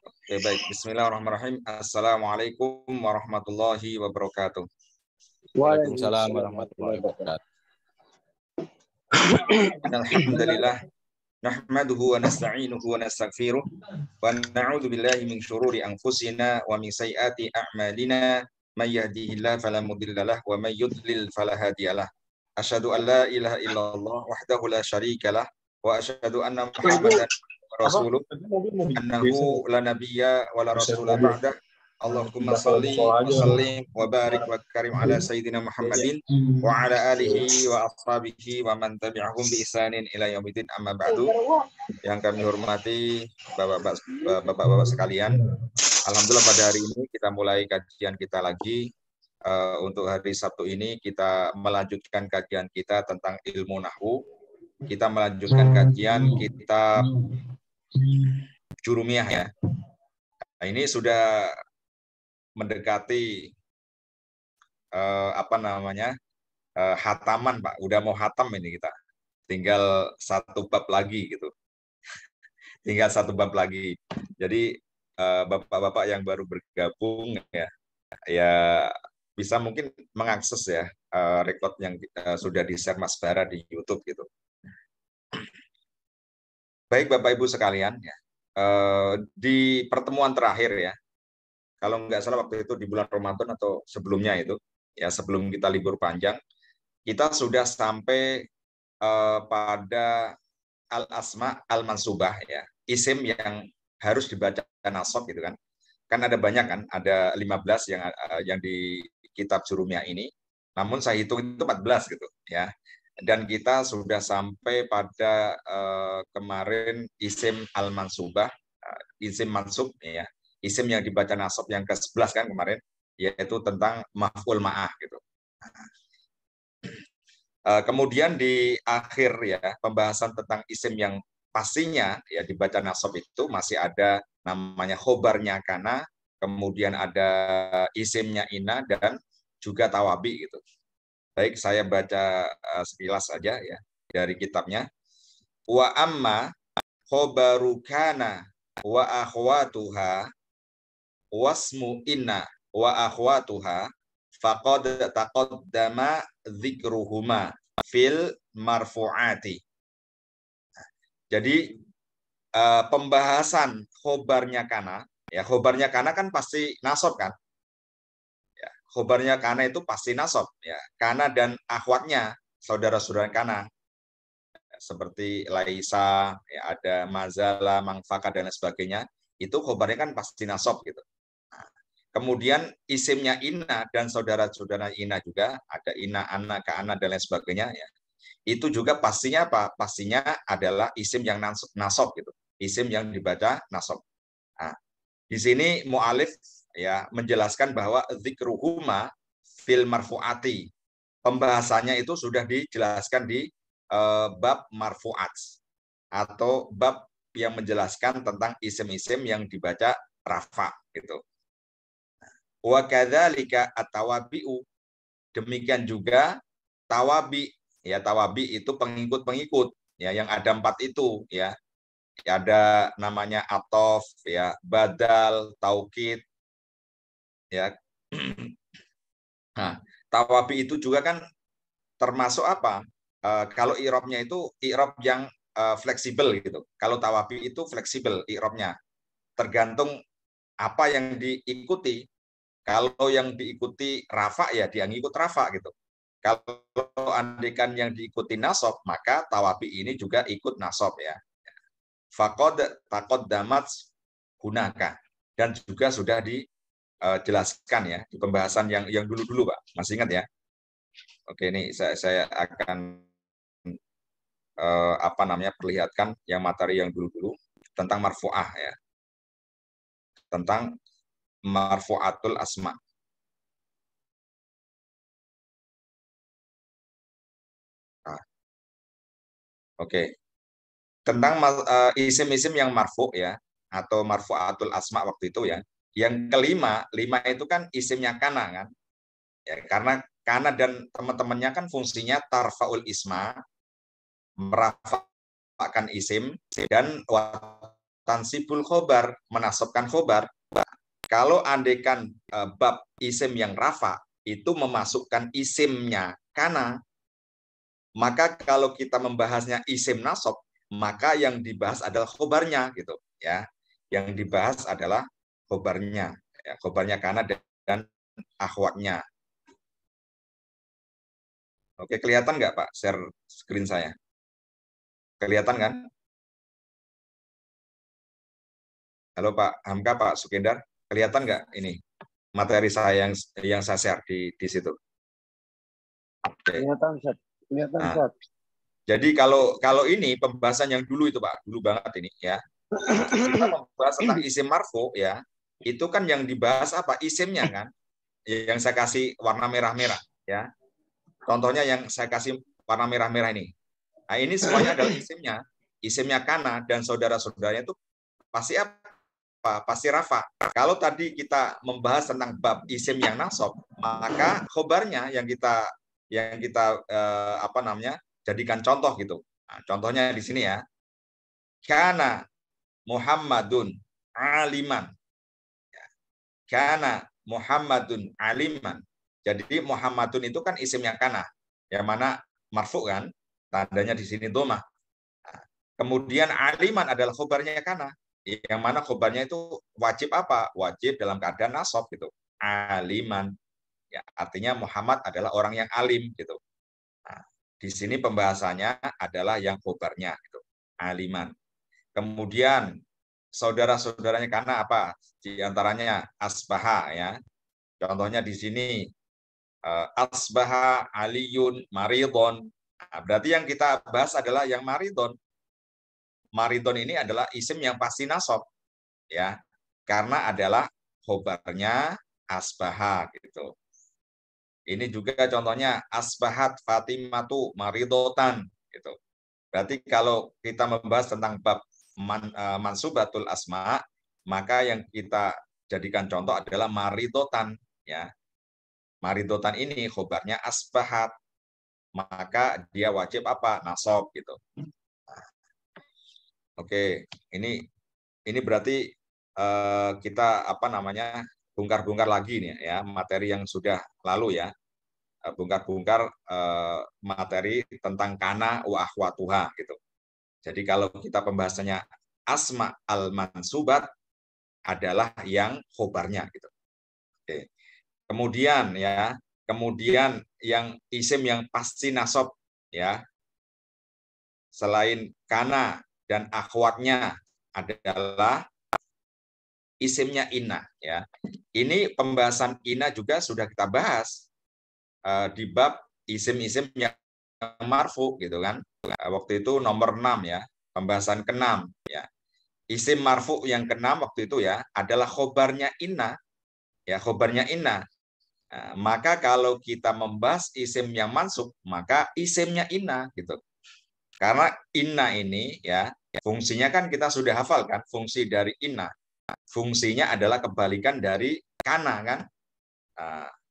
Oke, baik. Bismillahirrahmanirrahim. Assalamualaikum warahmatullahi wabarakatuh. Waalaikumsalam warahmatullahi wabarakatuh. Alhamdulillah. Nahmaduhu wa nasta'inuhu wa nastaghfiruh. Wa na'udzu billahi min syururi anfusina wa min sayyiati a'malina. May yahdihillahu fala mudhillalah wa may yudlil fala hadiyalah. Asyhadu an la ilaha illallah wahdahu la syarikalah wa asyhadu anna Muhammadan rasuluh annahu la nabiyya wa la rasula ba'dah. Allahumma salli wa sallim wa barik wa karim ala sayyidina Muhammadin wa ala alihi wa ashabihi wa man tabi'ahum bi ihsanin ila yaumiddin, amma ba'du. Yang kami hormati Bapak-bapak sekalian, alhamdulillah pada hari ini kita mulai kajian kita lagi. Untuk hari Sabtu ini kita melanjutkan kajian kita tentang ilmu nahwu. Kita melanjutkan kajian kitab Jurumiyah ya. Nah, ini sudah mendekati hataman, Pak. Udah mau hatam ini kita. Tinggal satu bab lagi gitu. Tinggal satu bab lagi. Jadi bapak-bapak yang baru bergabung ya bisa mungkin mengakses ya record yang sudah di-share Mas Bara di YouTube gitu. Baik Bapak Ibu sekalian ya. Di pertemuan terakhir ya, kalau nggak salah waktu itu di bulan Ramadan atau sebelumnya itu, ya sebelum kita libur panjang, kita sudah sampai pada al-asma al-mansubah ya, isim yang harus dibaca nasab gitu kan. Kan ada banyak kan, ada 15 yang di kitab Jurumiyah ini, namun saya hitung itu 14 gitu ya. Dan kita sudah sampai pada kemarin isim al-mansubah, isim mansub ya. Isim yang dibaca nasab yang ke-11 kan kemarin, yaitu tentang maf'ul ma'ah gitu. Kemudian di akhir ya pembahasan tentang isim yang pastinya ya dibaca nasab itu masih ada namanya khobarnya kana, kemudian ada isimnya ina dan juga tawabi gitu. Baik, saya baca sekilas saja ya dari kitabnya. Wa amma khobaru kana wa akhwatuha wasmu inna wa akhwatuha faqad taqaddama dzikruhuma fil marfu'ati. Jadi pembahasan khobarnya kana, ya khobarnya kana kan pasti nasab kan? Ya, khobarnya kana itu pasti nasab ya. Kana dan akhwatnya, saudara-saudara kana. Seperti laisa, ya ada mazala, mangfaka dan lain sebagainya, itu khobarnya kan pasti nasab gitu. Kemudian isimnya ina dan saudara-saudara ina juga, ada ina, ana, ka'ana, dan lain sebagainya. Ya. Itu juga pastinya apa? Pastinya adalah isim yang nasab gitu. Isim yang dibaca nasab. Nah, di sini mu'alif ya menjelaskan bahwa dzikruhuma fil marfu'ati. Pembahasannya itu sudah dijelaskan di bab marfu'at. Atau bab yang menjelaskan tentang isim-isim yang dibaca rafa gitu. Wa kadzalika at-tawabi'u, demikian juga tawabi ya. Tawabi itu pengikut-pengikut ya, yang ada 4 itu ya. Ada namanya atof ya, badal, taukid ya. Nah, tawabi itu juga kan termasuk apa? Kalau i'rabnya itu i'rab yang fleksibel gitu. Kalau tawabi itu fleksibel i'rabnya. Tergantung apa yang diikuti. Kalau yang diikuti rafa ya dia ngikut rafa gitu. Kalau andikan yang diikuti nasab, maka tawabi ini juga ikut nasab ya. Faqad taqaddamat hunaka, dan juga sudah dijelaskan ya di pembahasan yang dulu-dulu Pak. Masih ingat ya? Oke, ini saya akan perlihatkan yang materi yang dulu-dulu tentang marfu'ah ya. Tentang marfu'atul asma. Nah, oke. Tentang isim-isim yang marfu ya, atau marfu'atul asma waktu itu ya. Yang kelima, 5 itu kan isimnya kana kan. Ya, karena kana dan teman-temannya kan fungsinya tarfaul isma, merafa'kan isim, dan tansibul khobar, menasabkan khobar. Kalau andaikan bab isim yang rafa itu memasukkan isimnya kana, maka kalau kita membahasnya isim nasab, maka yang dibahas adalah khobarnya gitu ya. Yang dibahas adalah khobarnya, ya, khobarnya kana dan akhwatnya. Oke, kelihatan nggak Pak share screen saya? Kelihatan kan? Halo Pak Hamka, Pak Sukendar, kelihatan nggak ini materi saya yang saya share di situ? Oke. Kelihatan, Ustaz. Kelihatan, Nah, Ustaz. jadi kalau ini pembahasan yang dulu itu Pak, dulu banget ini ya. Kita membahas tentang isim marfu ya. Itu kan yang dibahas apa? Isimnya kan. Yang saya kasih warna merah-merah ya. Contohnya yang saya kasih warna merah-merah ini. Nah, ini semuanya adalah isimnya. Isimnya kana dan saudara-saudaranya itu pasti apa? Pasti rafa. Kalau tadi kita membahas tentang bab isim yang nasab, maka khobarnya yang kita apa namanya? Jadikan contoh gitu. Nah, contohnya di sini ya. Kana Muhammadun aliman. Kana Muhammadun aliman. Jadi Muhammadun itu kan isimnya kana, yang mana marfu kan, tandanya di sini domah. Nah, kemudian aliman adalah khobarnya kana, yang mana khobarnya itu wajib apa? Wajib dalam keadaan nasab gitu. Aliman. Ya, artinya Muhammad adalah orang yang alim gitu. Nah, di sini pembahasannya adalah yang khobarnya gitu. Aliman. Kemudian saudara-saudaranya kana apa? Di antaranya asbaha ya. Contohnya di sini asbaha aliyun maridon. Nah, berarti yang kita bahas adalah yang maridon. Maridon ini adalah isim yang pasti nasab ya. Karena adalah khobarnya asbaha gitu. Ini juga contohnya asbahat Fatimatu maridotan gitu. Berarti kalau kita membahas tentang bab mansubatul asma, maka yang kita jadikan contoh adalah maridotan ya. Maridotan ini khobarnya asbahat, maka dia wajib apa? Nasab gitu. Oke, ini berarti kita apa namanya? Bongkar-bongkar lagi nih ya materi yang sudah lalu ya. Bongkar-bongkar materi tentang kana wa akhwatuha gitu. Jadi kalau kita pembahasannya asma al-mansubat adalah yang khobarnya gitu. Oke. Kemudian yang isim yang pasti nasab ya. Selain kana dan akhwatnya adalah isimnya inna ya. Ini pembahasan inna juga sudah kita bahas di bab isim-isim yang marfu gitu kan. Waktu itu nomor 6 ya, pembahasan ke-6 ya. Isim marfu yang ke-6 waktu itu ya adalah khobarnya inna. Ya, khobarnya inna. Nah, maka kalau kita membahas isim yang mansub, maka isimnya inna gitu. Karena inna ini ya, fungsinya kan kita sudah hafal kan, fungsi dari inna. Fungsinya adalah kebalikan dari kana kan.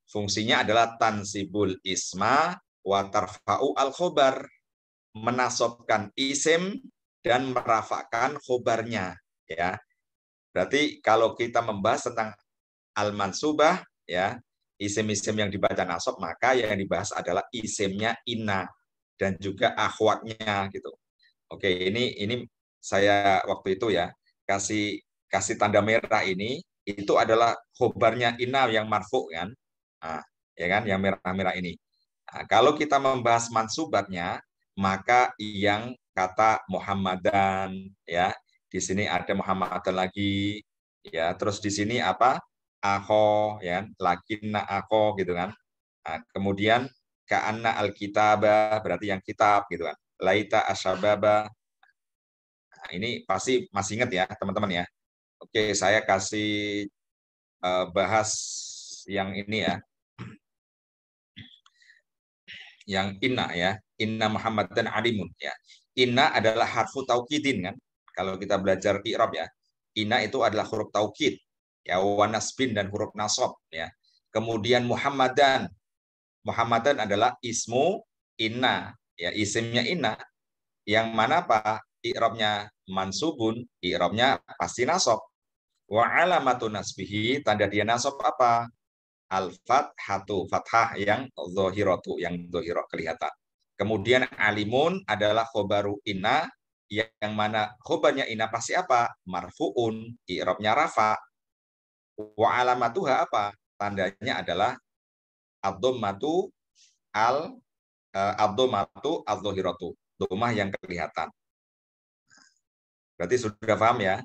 Fungsinya adalah tansibul isma wa tarfa'u al khobar, menasabkan isim dan merafakan khobarnya ya. Berarti kalau kita membahas tentang al-mansubah ya, isim-isim yang dibaca nasab, maka yang dibahas adalah isimnya inna dan juga akhwatnya gitu. Oke, ini saya waktu itu ya kasih tanda merah ini itu adalah khobarnya inna yang marfu kan. Nah, ya kan yang merah-merah ini. Nah, kalau kita membahas mansubatnya, maka yang kata Muhammadan ya. Di sini ada Muhammadan lagi ya. Terus di sini apa? Akho ya, lakinna akho gitu kan. Nah, kemudian ka'anna al-kitaba berarti yang kitab gitu kan. Laita asyababa. Nah, ini pasti masih ingat ya, teman-teman ya. Oke, saya kasih bahas yang ini ya. Yang inna ya. Inna Muhammadan alimun ya. Inna adalah harfu taukidin kan. Kalau kita belajar i'rab ya. Inna itu adalah huruf taukid ya, wa nasbin dan huruf nasab ya. Kemudian Muhammadan. Muhammadan adalah ismu inna ya, isimnya inna. Yang mana apa? i'rabnya mansubun, i'rabnya pasti nasab. Wa alamatu nasbihi, tanda dia nasab apa? Al-fathatu, fathah yang zahiratu, yang zahirah kelihatan. Kemudian alimun adalah khobaru inna, yang mana khobarnya inna pasti apa? Marfu'un, i'rabnya rafa. Wa alamatuha apa? Tandanya adalah ad-dhammatu ad-dhammatu az-zahiratu, dhammah yang kelihatan. Berarti sudah paham ya.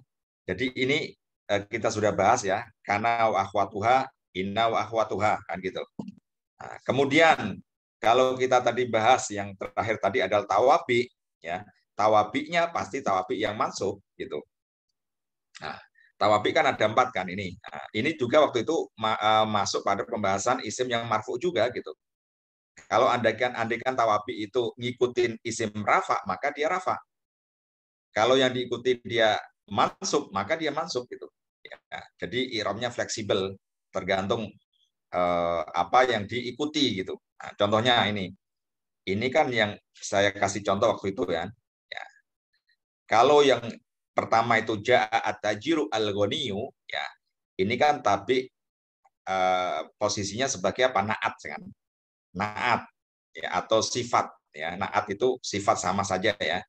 Jadi ini kita sudah bahas ya, kana wa akhwatuha, inna wa akhwatuha, kan gitu. Nah, kemudian kalau kita tadi bahas yang terakhir tadi adalah tawabi, ya. Tawabinya pasti tawabi yang mansub gitu. Nah, tawabi kan ada 4 kan ini. Nah, ini juga waktu itu masuk pada pembahasan isim yang marfu juga gitu. Kalau andaikan tawabi itu ngikutin isim rafa, maka dia rafa. Kalau yang diikuti dia mansub, maka dia mansub gitu. Ya, jadi i'rabnya fleksibel, tergantung apa yang diikuti gitu. Nah, contohnya ini kan yang saya kasih contoh waktu itu ya. Ya. Kalau yang pertama itu ja'a at-tajiru al-ghaniyu, ya ini kan tapi posisinya sebagai apa? Naat kan. Naat ya, atau sifat ya. Naat itu sifat sama saja ya.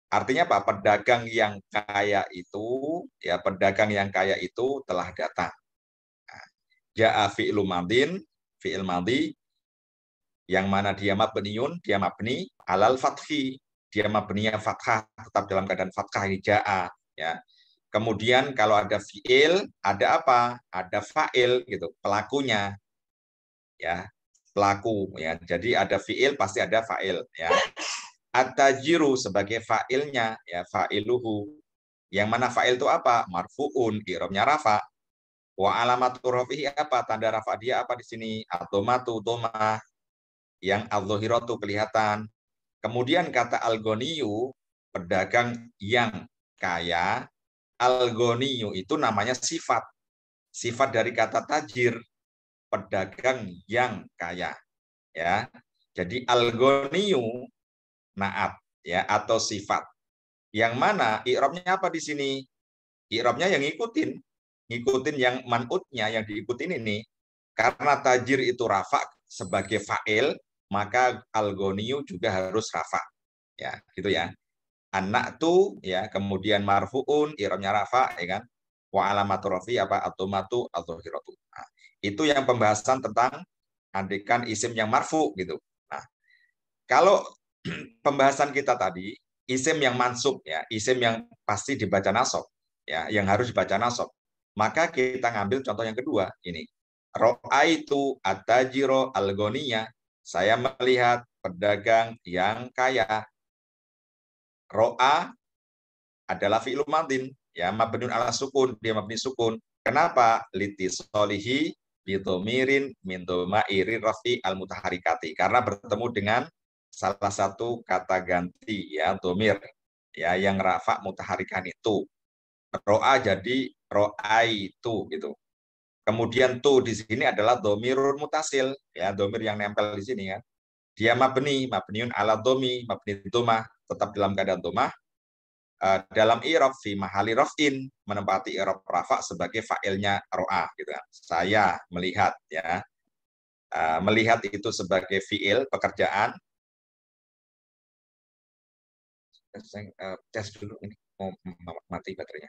Artinya apa? Pedagang yang kaya itu, ya pedagang yang kaya itu telah datang. Ja'a fi'lu madin, fi'il madhi, yang mana dia mabni alal fathi, dia mabninya fathah, tetap dalam keadaan fathah, ini ja'a. Ya. Kemudian kalau ada fi'il, ada apa? Ada fa'il gitu, pelakunya. Ya, pelaku ya. Jadi ada fi'il pasti ada fa'il ya. At-tajiru sebagai fa'ilnya ya, fa'iluhu. Yang mana fa'il itu apa? Marfu'un, i'rabnya rafa. Wa alamatu rafihi apa? Tanda rafa dia apa di sini? Ad-dhammatu, dhammah yang adz-dhahiratu kelihatan. Kemudian kata al-ghaniyu, pedagang yang kaya. Al-ghaniyu itu namanya sifat. Sifat dari kata tajir, pedagang yang kaya. Ya. Jadi al-ghaniyu naat ya, atau sifat. Yang mana i'rabnya apa di sini? I'rabnya yang ngikutin yang man'utnya, yang diikutin ini. Karena tajir itu rafa sebagai fa'il, maka al-ghaniyu juga harus rafa. Ya, gitu ya. Anak tu ya, kemudian marfuun, i'rabnya rafa ya kan. Wa alamatu rafi apa? At-dhammatu adz-dhahiratu. Nah, itu yang pembahasan tentang andikan isim yang marfu gitu. Nah, kalau pembahasan kita tadi, isim yang mansub ya, isim yang pasti dibaca nasab ya, yang harus dibaca nasab. Maka kita ngambil contoh yang kedua ini. Ra'aitu at-tajiro al-ghaniya. Saya melihat pedagang yang kaya. Ro'a adalah fi'il madin ya, mabniun ala sukun, dia mabni sukun. Kenapa? Litisolihi bidhomirin min dhomairi rafi al-mutaharikati. Karena bertemu dengan salah satu kata ganti ya, domir ya, yang rafa mutaharikan itu. Ro'a jadi ro'ai itu gitu. Kemudian tu di sini adalah domirun mutasil ya, domir yang nempel di sini kan. Dia mabniun ala domi, mabni domah, tetap dalam keadaan domah. Dalam i'rab fi mahali raf'in, menempati i'rab rafa sebagai fa'ilnya ro'a gitu kan. Saya melihat ya. Melihat itu sebagai fi'il pekerjaan. Tes dulu ini mau mati baterainya.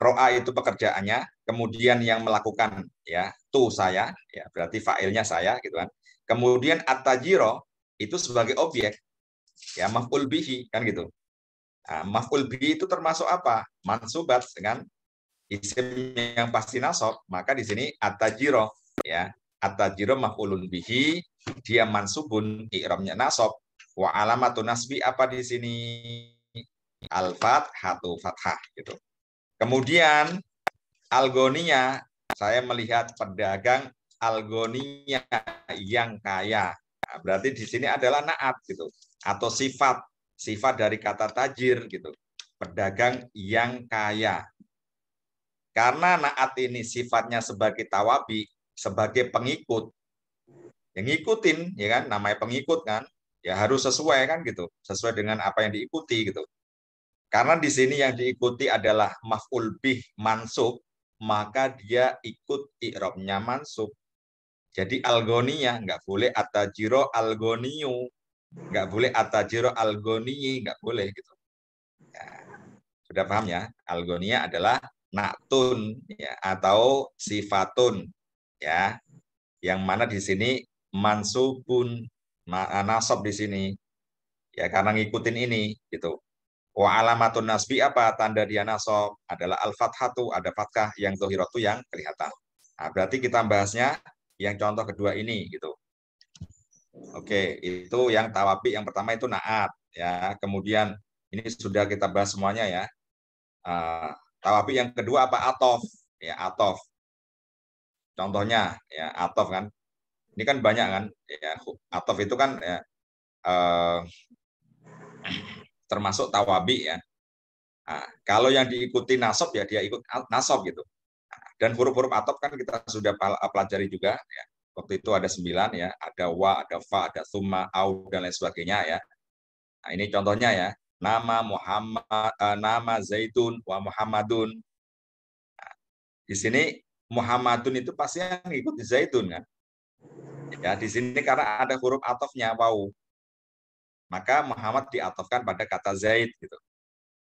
Ro'a itu pekerjaannya, kemudian yang melakukan ya tu saya ya, berarti fa'ilnya saya gitu kan. Kemudian at-tajiro itu sebagai objek ya, maf'ul bihi kan gitu. Nah, maf'ul bihi itu termasuk apa? Mansubat dengan isim yang pasti nasab, maka di sini at-tajiro ya. At-tajiro maf'ulun bihi, dia mansubun, i'rabnya nasab. Wa alamatu nasbi apa di sini? Al-fathatu, fathah gitu. Kemudian algonia, saya melihat pedagang algonia yang kaya. Nah, berarti di sini adalah naat gitu, atau sifat dari kata tajir gitu. Pedagang yang kaya. Karena naat ini sifatnya sebagai tawabi, sebagai pengikut. Yang ngikutin ya kan, namanya pengikut kan. ya harus sesuai kan gitu, sesuai dengan apa yang diikuti gitu. Karena di sini yang diikuti adalah maf'ul bih mansub, maka dia ikut i'rabnya mansub. Jadi algonia nggak boleh atajiro algoniu, nggak boleh atajiro algonii, nggak boleh gitu. Ya, sudah paham ya? Algonia adalah naktun ya, atau sifatun ya, yang mana di sini mansubun, nasab di sini ya karena ngikutin ini gitu. Wa alamatun nasbi apa? Tanda dia nasab adalah al-fathatu, ada fathah yang zahiratu yang kelihatan. Nah, berarti kita bahasnya yang contoh kedua ini gitu. Oke, itu yang tawabi yang pertama itu naat ya. Kemudian ini sudah kita bahas semuanya ya. Tawabi yang kedua apa? Atof. Ya, atof. Contohnya ya atof kan. Ini kan banyak kan ya. Atof itu kan ya, termasuk tawabi ya. Nah, kalau yang diikuti nasab ya dia ikut nasab gitu. Dan huruf-huruf atof kan kita sudah pelajari juga ya. Waktu itu ada 9 ya, ada wa, ada fa, ada summa, au dan lain sebagainya ya. Nah, ini contohnya ya. Nama Muhammad, nama Zaitun wa Muhammadun. Nah, di sini Muhammadun itu pasti yang ngikuti Zaitun kan. Ya, di sini karena ada huruf atofnya wau. Maka Muhammad diatofkan pada kata Zaid gitu.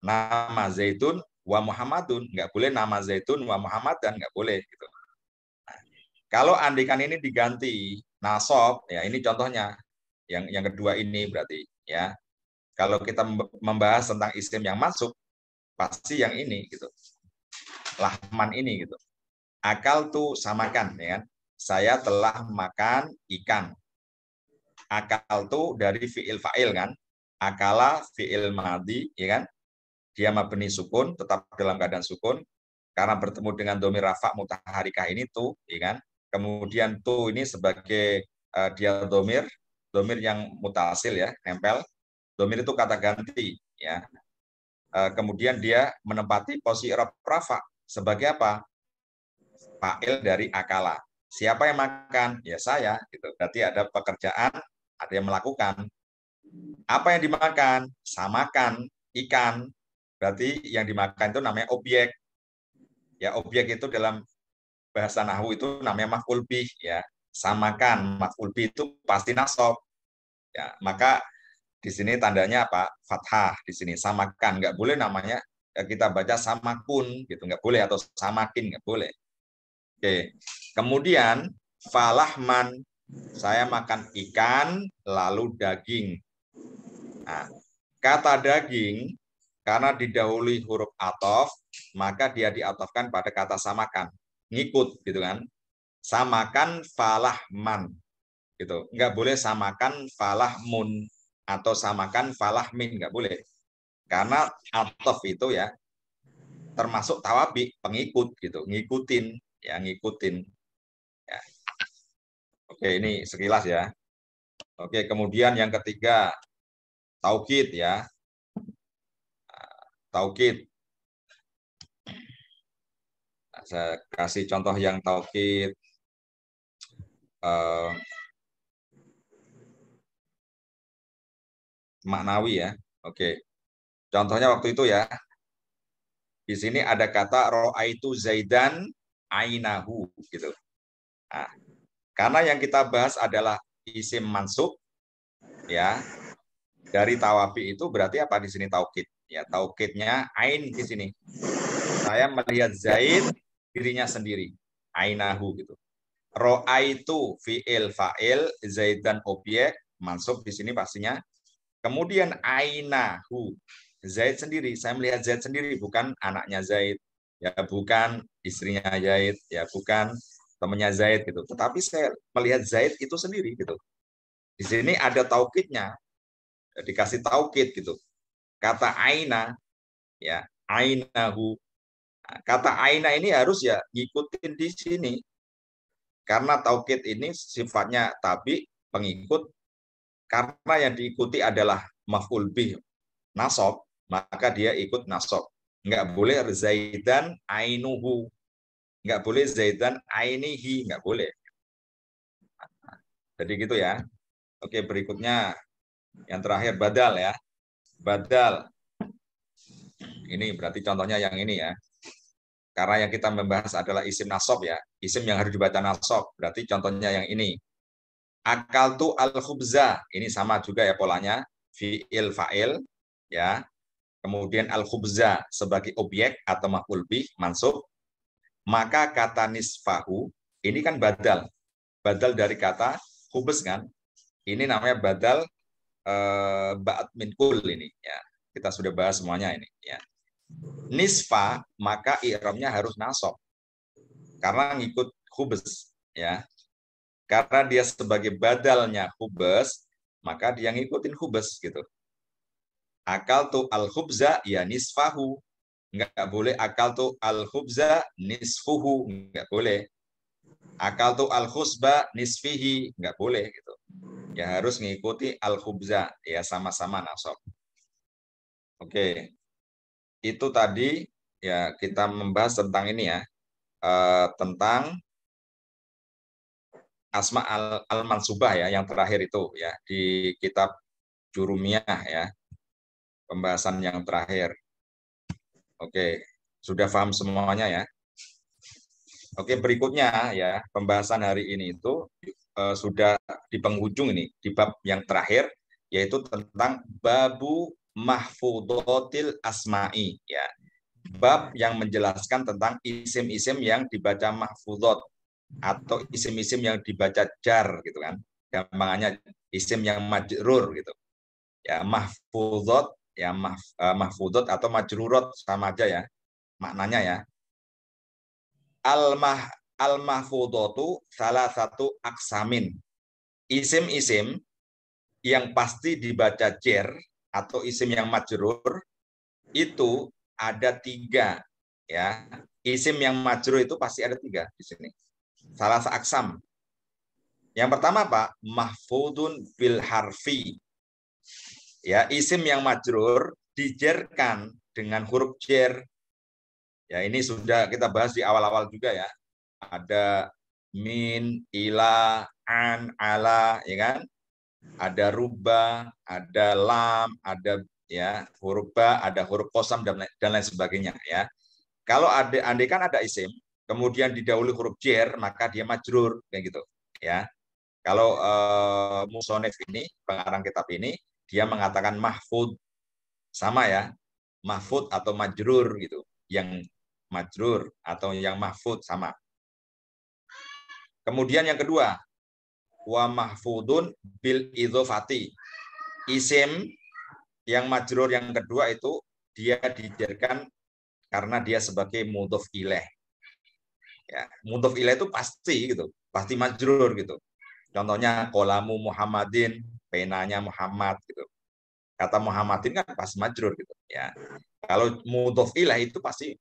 Nama Zaitun wa Muhammadun, nggak boleh nama Zaitun wa Muhammadan, nggak boleh gitu. Nah, kalau andikan ini diganti nasab, ya ini contohnya yang kedua ini berarti ya. Kalau kita membahas tentang isim yang masuk, pasti yang ini gitu. Lahman ini gitu. Akal tuh samakan ya kan. Saya telah makan ikan. Akal tuh dari fiil fa'il kan. Akala fiil madi ya kan. Dia mabni sukun, tetap dalam keadaan sukun karena bertemu dengan domir rafa mutaharikah ini tuh, ya kan? Kemudian tuh ini sebagai dia domir yang mutasil ya, nempel. Domir itu kata ganti, ya. Kemudian dia menempati posisi rafa sebagai apa? Fa'il dari akala. Siapa yang makan? Ya saya. Gitu. Berarti ada pekerjaan, ada yang melakukan. Apa yang dimakan? Samakan ikan. Berarti yang dimakan itu namanya objek. Ya, objek itu dalam bahasa nahwu itu namanya maf'ul bih ya. Samakan, maf'ul bih itu pasti nasab. Ya, maka di sini tandanya apa? Fathah di sini samakan, nggak boleh namanya kita baca samakun gitu, nggak boleh atau samakin nggak boleh. Oke. Kemudian falahman, saya makan ikan lalu daging. Nah, kata daging karena didahului huruf atof, maka dia diatofkan pada kata samakan. Ngikut gitu kan. Samakan falahman. Gitu. Nggak boleh samakan falahmun atau samakan falahmin, nggak boleh. Karena atof itu ya termasuk tawabi, pengikut gitu, ngikutin, ya ngikutin. Ya. Oke, ini sekilas ya. Oke, kemudian yang ketiga taukid ya. Taukid. Saya kasih contoh yang taukid. Maknawi ya. Oke. Contohnya waktu itu ya. Di sini ada kata ro'aitu zaidan ainahu gitu. Nah, karena yang kita bahas adalah isim mansub ya. Dari tawabi itu berarti apa di sini taukid? Ya, taukidnya ain di sini. Saya melihat Zaid dirinya sendiri. Ainahu gitu. Ro'aitu fi'il fa'il, Zaidan objek, mansub di sini pastinya. Kemudian ainahu, Zaid sendiri. Saya melihat Zaid sendiri, bukan anaknya Zaid, ya bukan istrinya Zaid, ya bukan temannya Zaid gitu. Tetapi saya melihat Zaid itu sendiri gitu. Di sini ada taukidnya, dikasih taukid gitu. Kata aina, ya ainahu. Kata aina ini harus ya ngikutin di sini. Karena taukid ini sifatnya tabi, pengikut. Karena yang diikuti adalah maf'ul bih, nasab, maka dia ikut nasab. Nggak boleh zaidan ainuhu. Nggak boleh zaidan ainihi. Nggak boleh. Jadi gitu ya. Oke, berikutnya Yang terakhir badal ya. Badal. Ini berarti contohnya yang ini ya. Karena yang kita membahas adalah isim nasab ya. Isim yang harus dibaca nasab. Berarti contohnya yang ini. Akaltu al-khubza. Ini sama juga ya polanya. Fi'il fa'il ya. Kemudian al-khubza sebagai objek atau maf'ul bih mansub. Maka kata nisfahu ini kan badal. Badal dari kata khubz kan. Ini namanya badal ba'at min kul ini ya. Kita sudah bahas semuanya ini ya. Nisfa maka i'rabnya harus nasab. Karena ngikut khubz ya. Karena dia sebagai badalnya khubz, maka dia ngikutin khubz gitu. Akal tu al khubza ya nisfahu. Enggak boleh akal tu al khubza nisfuhu, enggak boleh. Akal tu al khusba nisfihi, enggak boleh gitu. Ya harus mengikuti al khubza ya sama-sama nasab. Oke. Itu tadi ya kita membahas tentang ini ya. Tentang asma al-mansubah ya yang terakhir itu ya di kitab Jurumiyah ya. Pembahasan yang terakhir. Oke, sudah paham semuanya ya. Oke, berikutnya ya, pembahasan hari ini itu sudah di penghujung ini, di bab yang terakhir, yaitu tentang babu mahfudotil asma'i ya. Bab yang menjelaskan tentang isim-isim yang dibaca mahfudot atau isim-isim yang dibaca jar gitu kan. Gampangannya isim yang majrur gitu. Ya, mahfudot ya mahfudot atau majrurot sama aja ya maknanya ya. Al-mahfudotu salah satu aksamin. Isim-isim yang pasti dibaca jer atau isim yang majrur itu ada 3 ya. Isim yang majrur itu pasti ada 3 di sini. Salah satu aksam. Yang pertama Pak, mahfudun bil harfi. Ya, isim yang majrur dijerkan dengan huruf jer. Ya, ini sudah kita bahas di awal-awal juga ya. Ada min, ila, an, ala, ya kan? Ada ruba, ada lam, ada ya huruf ba, ada huruf kosam dan lain sebagainya ya. Kalau andai kan ada isim, kemudian didahului huruf jer, maka dia majrur kayak gitu ya. Kalau musonef ini, pengarang kitab ini, dia mengatakan mahfud sama ya, mahfud atau majrur gitu. Yang majrur atau yang mahfud sama. Kemudian yang kedua, wa mahfudun bil idhofati. Isim yang majrur yang kedua itu dia dijarkan karena dia sebagai mudhof ilaih. Ya, mudhof ilaih itu pasti gitu, pasti majrur gitu. Contohnya qalamu Muhammadin, penanya Muhammad gitu. Kata Muhammadin kan pasti majrur gitu ya. Kalau mudhof ilaih itu pasti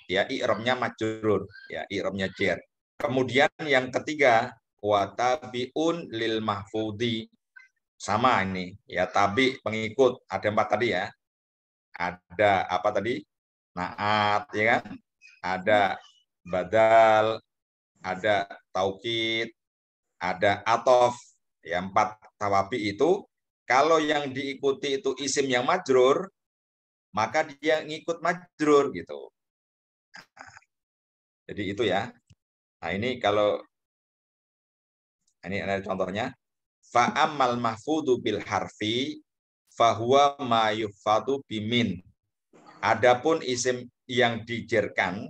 ya i'rabnya majrur, ya i'rabnya jar. Kemudian yang ketiga, wa tabiun lil mahfudi. Sama ini, ya tabi pengikut. Ada 4 tadi ya. Ada apa tadi? Naat, ya kan? Ada badal, ada taukid, ada atof. Ya 4 tawabi itu. Kalau yang diikuti itu isim yang majrur, maka dia ngikut majrur gitu. Jadi itu ya. Nah ini kalau ini ada contohnya. Fa'amal mahfudu bil harfi fahuwa ma yufadu bimin. Adapun isim yang dijerkan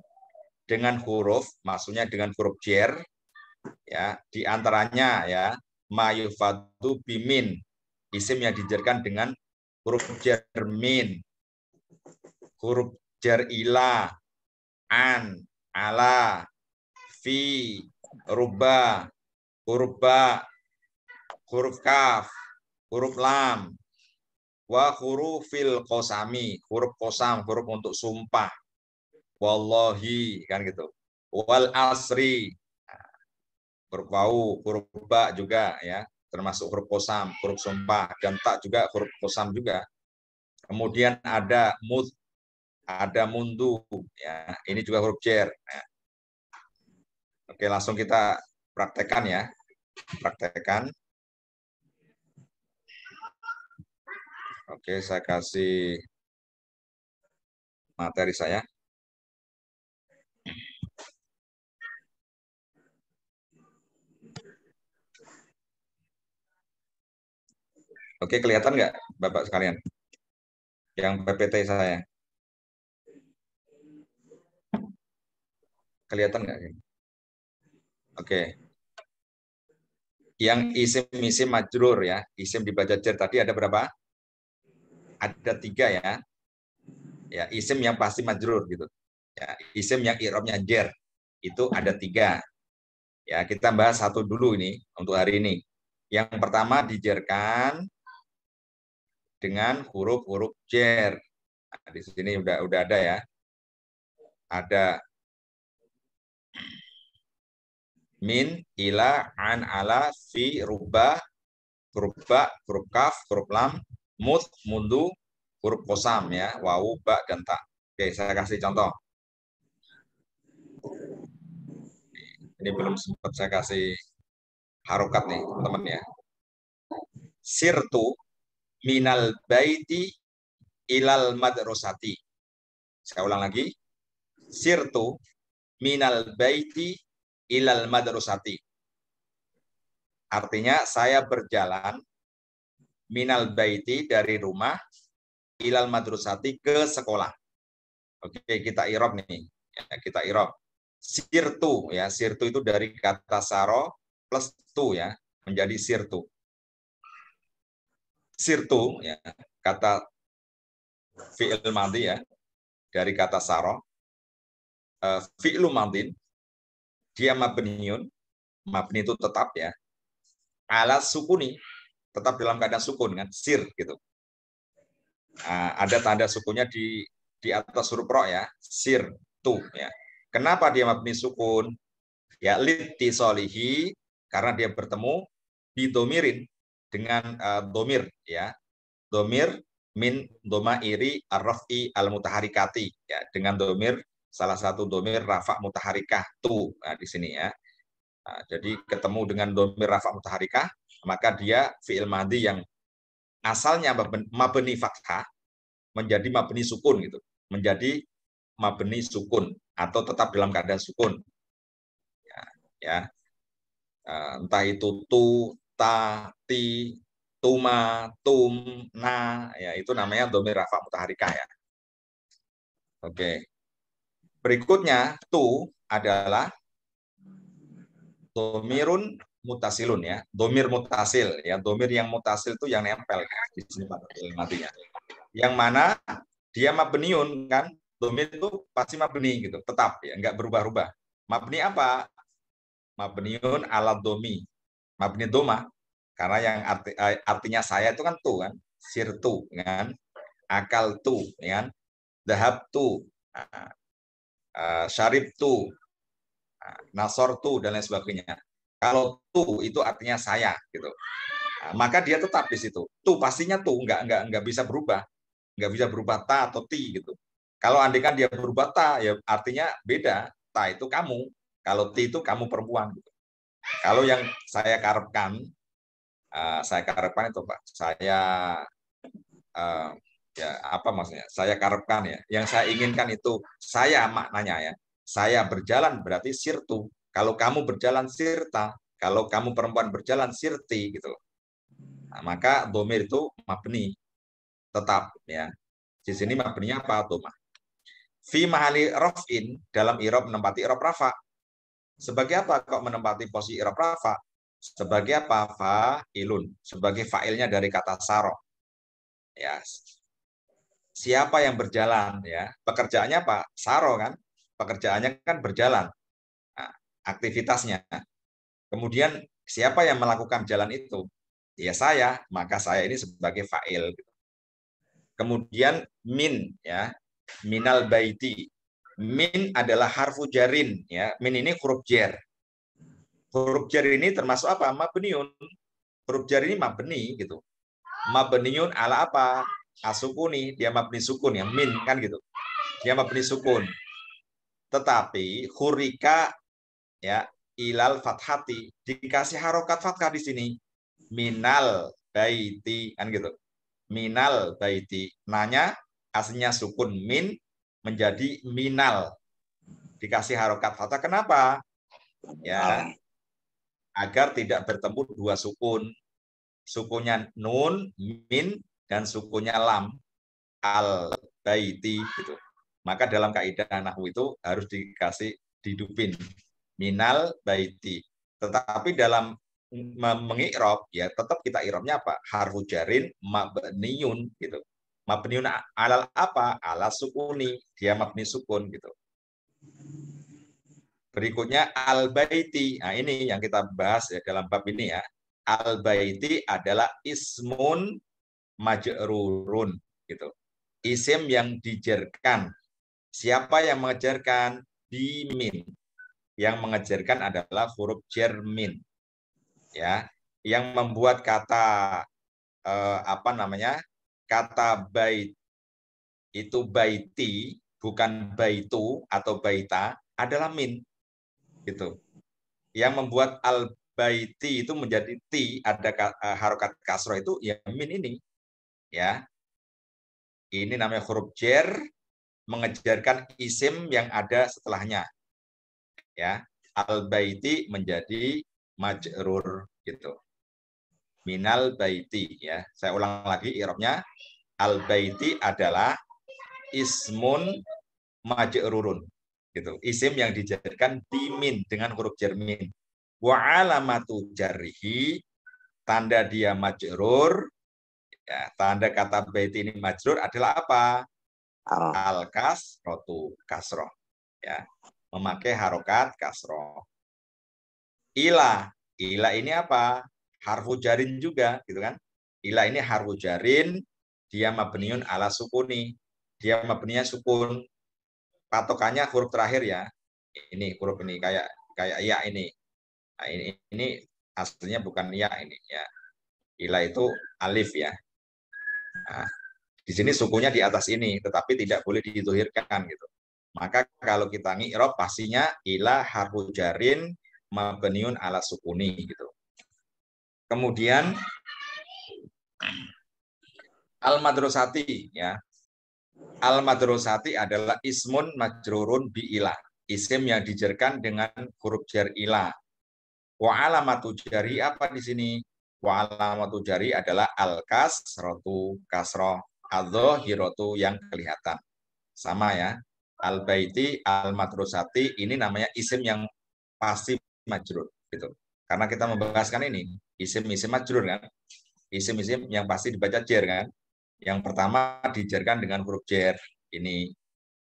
dengan huruf, maksudnya dengan huruf jer, ya di antaranya ya ma yufadu bimin. Isim yang dijerkan dengan huruf jer min, huruf jer ila, an, ala, fi, ruba, huruf ba, huruf kaf, huruf lam, wa hurufil qasami, huruf qasam, huruf untuk sumpah. Wallahi kan gitu. Wal asri, huruf wau, huruf ba juga ya, termasuk huruf qasam, huruf sumpah, dan tak juga huruf qasam juga. Kemudian ada mud, ada mundu ya. Ini juga huruf jer. Ya. Oke, langsung kita praktekkan ya. Praktekkan. Oke, saya kasih materi saya. Oke, kelihatan nggak Bapak sekalian? Yang PPT saya. Kelihatan nggak? Oke. Yang isim-isim majrur ya. Isim dibaca jer tadi ada berapa? Ada 3 ya. Ya, isim yang pasti majrur gitu. Ya, isim yang i'rabnya jer. Itu ada 3. Ya, kita bahas satu dulu ini untuk hari ini. Yang pertama dijerkan dengan huruf-huruf jer. Nah, di sini udah ada ya. Ada min, ila, an, ala, fi, rubah, huruf ba, huruf kaf, huruf lam, mut, mundu, huruf kosam ya, wawu, ba, dan ta. Oke, saya kasih contoh. Ini belum sempat saya kasih harokat nih, teman-teman ya. Sirtu minal baiti ilal madrasati. Saya ulang lagi. Sirtu minal baiti ilal madrasati. Artinya saya berjalan minal baiti dari rumah ilal madrasati ke sekolah. Oke, kita irob nih. Ya, kita irob. Sirtu ya, sirtu itu dari kata saro plus tu ya, menjadi sirtu. Sirtu ya, kata fi'il madhi ya, dari kata saro. Fi'lu madhin dia mabniun, mabni itu tetap ya. Ala sukuni, tetap dalam keadaan sukun kan, sir gitu. Ada tanda sukunnya di atas huruf ro ya, sir tu ya. Kenapa dia mabni sukun? Ya liti solihi, karena dia bertemu didomirin dengan domir ya, domir min doma iri arrofi al mutaharikati ya, dengan domir salah satu domir rafa mutaharikah tu. Nah, di sini ya. Nah, jadi ketemu dengan domir rafa mutaharikah, maka dia fi'il madhi yang asalnya mabni fathah menjadi mabni sukun gitu, menjadi mabni sukun atau tetap dalam keadaan sukun ya. Entah itu tu, ta, ti, tuma, tum, na, ya itu namanya domir rafa mutaharikah ya. Oke. Berikutnya tu adalah domirun mutasilun ya. Domir mutasil ya. Domir yang mutasil itu yang nempel ya. Di sini matinya. Yang mana dia mabniun kan. Domir itu pasti mabni gitu, tetap ya, nggak berubah-ubah. Mabni apa? Mabniun ala domi. Mabni doma. Karena yang artinya saya itu kan tu kan, sirtu kan, akal tu kan, dahab tu, syarib tu, nasor tu dan lain sebagainya. Kalau tu itu artinya saya gitu. Maka dia tetap di situ. Tu pastinya tu nggak bisa berubah, nggak bisa berubah ta atau ti gitu. Kalau andai kan dia berubah ta ya artinya beda. Ta itu kamu, kalau ti itu kamu perempuan gitu. Kalau yang saya karepkan itu Pak, saya ya apa maksudnya? Saya karepkan ya. Yang saya inginkan itu saya maknanya ya. Saya berjalan berarti sirtu. Kalau kamu berjalan sirta, kalau kamu perempuan berjalan sirti gitu. Nah, maka domir itu mabni tetap ya. Di sini mabninya apa tuh, Mah? Fi mahali raf'in dalam irob menempati irob rafa. Sebagai apa kok menempati posisi irob rafa? Sebagai apa? Fa'ilun. Sebagai fa'ilnya dari kata saro. Ya, siapa yang berjalan ya, pekerjaannya Pak Saro kan, pekerjaannya kan berjalan, nah, aktivitasnya. Kemudian siapa yang melakukan jalan itu? Ya saya, maka saya ini sebagai fa'il. Kemudian min ya, minal baiti. Min adalah harfu jarin ya, min ini huruf jar. Huruf jar ini termasuk apa? Mabniun. Huruf jar ini mabni gitu. Mabniun ala apa? Asukuni, dia mabni sukun ya, min kan gitu. Dia mabni sukun. Tetapi hurika ya ilal fathati dikasih harokat fathah di sini minal baiti kan gitu. minal baiti. Nanya aslinya sukun min menjadi minal. Dikasih harokat fathah. Kenapa? Ya, agar tidak bertemu dua sukun. Sukunya nun, min, dan sukunya lam, al baiti gitu. Maka dalam kaidah nahwu itu harus dikasih dihidupin minal baiti. Tetapi dalam mengi'rab ya tetap kita i'rabnya apa? Harfu jarin mabniun gitu. Mabniun alal apa? Ala sukuni. Dia mabni sukun gitu. Berikutnya al-baiti. Nah, ini yang kita bahas ya dalam bab ini ya. Al-baiti adalah ismun majrurun gitu. Isim yang dijerkan. Siapa yang mengejarkan? Bimin. Yang mengejarkan adalah huruf jermin. Ya, yang membuat kata apa namanya? Kata bait itu baiti, bukan baitu atau baita, adalah min gitu. Yang membuat al baiti itu menjadi ti, ada harokat kasroh itu ya min ini ya. Ini namanya huruf jer mengejarkan isim yang ada setelahnya ya. Al baiti menjadi majrur gitu. Minal baiti ya. Saya ulang lagi i'rabnya. Al baiti adalah ismun majrurun gitu. Isim yang dijadikan bimin dengan huruf jermin. Wa alamatu jarrihi, tanda dia majrur ya, tanda kata bait ini majrur adalah apa? Al kasrotu, kasroh ya, memakai harokat kasroh. Ila, ila ini apa? Harfu jarin juga gitu kan. Ila ini harfu jarin, dia mabniun ala sukuni, dia mabninya sukun, patokannya huruf terakhir ya. Ini huruf ini kayak ya ini. Nah, ini aslinya bukan ya ini ya. Ila itu alif ya. Nah, di sini sukunya di atas ini, tetapi tidak boleh dituhirkan gitu. Maka kalau kita ngi'rab pastinya ila harfu jarin mabniun ala sukuni gitu. Kemudian al-madrasati ya. Al-madrasati adalah ismun majrurun bi ila. Isim yang dijerkan dengan huruf jar ila. Wa alamatu jari apa di sini? Wa alamatu jari adalah al-kasratu, kasroh, adzohiratu yang kelihatan. Sama ya. Al-baiti, al-madrasati ini namanya isim yang pasti majrur gitu. Karena kita membahaskan ini isim-isim majrur kan. Isim-isim yang pasti dibaca jer kan. Yang pertama dijerkan dengan huruf jer ini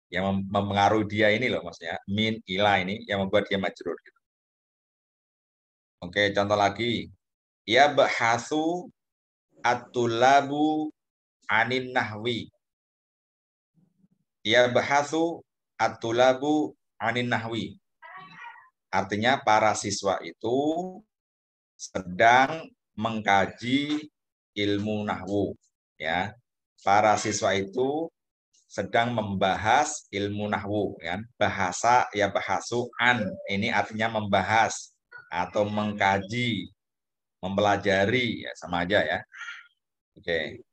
yang mempengaruhi dia ini loh maksudnya min ila ini yang membuat dia majrur gitu. Oke, contoh lagi. Ya bahasu at-tulabu anin nahwi. Ya bahasu at-tulabu anin nahwi. Artinya para siswa itu sedang mengkaji ilmu nahwu ya. Para siswa itu sedang membahas ilmu nahwu kan. Bahasa ya bahasu an ini artinya membahas atau mengkaji, mempelajari ya sama aja ya. Oke.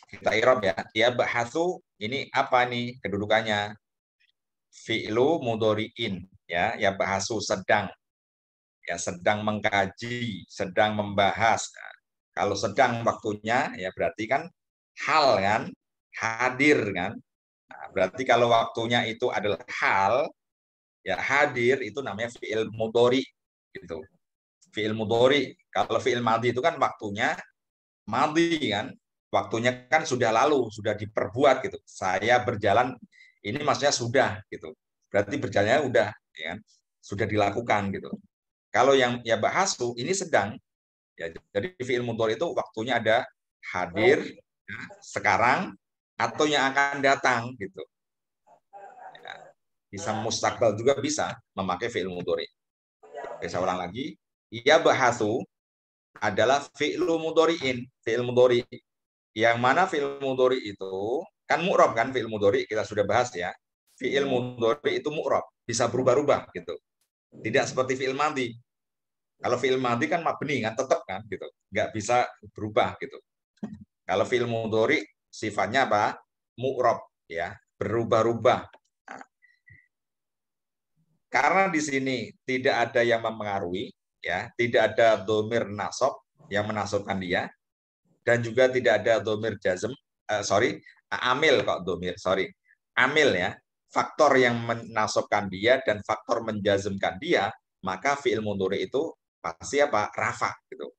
Kita i'rab ya. Ya bahasu ini apa nih kedudukannya? Fi'lu mudhari'in ya, ya bahasu sedang. Ya sedang mengkaji, sedang membahas. Nah, kalau sedang waktunya ya berarti kan hal kan, hadir kan. Nah, berarti kalau waktunya itu adalah hal, ya hadir itu namanya fi'il mudhari gitu. Fi'il mudhari. Kalau fi'il madhi itu kan waktunya madhi kan. Waktunya kan sudah lalu, sudah diperbuat gitu. Saya berjalan ini maksudnya sudah gitu. Berarti berjalannya udah ya kan? Sudah dilakukan gitu. Kalau yang ya bahasu ini sedang ya, jadi fi'il mudhari itu waktunya ada hadir ya, sekarang atau yang akan datang gitu. Ya, bisa mustakbal juga bisa memakai fi'il mudhari. Oke, saya ulang lagi. Ya bahasu adalah fi'lu mudhari'in, fi'il mudhari. Yang mana fi'il mudhari itu kan mu'rab kan fi'il mudhari kita sudah bahas ya. Fi'il mudhari itu mu'rab, bisa berubah-ubah gitu. Tidak seperti fi'il madhi. Kalau fi'il madhi kan mabni kan tetap kan gitu, nggak bisa berubah gitu. Kalau fi'il mudhari sifatnya apa? Mu'rab, ya, berubah-ubah. Nah, karena di sini tidak ada yang mempengaruhi, ya, tidak ada domir nasab yang menasabkan dia, dan juga tidak ada domir jazm, amil kok domir, amil ya, faktor yang menasabkan dia dan faktor menjazmkan dia, maka fi'il mudhari itu pasti apa? Rafa gitu.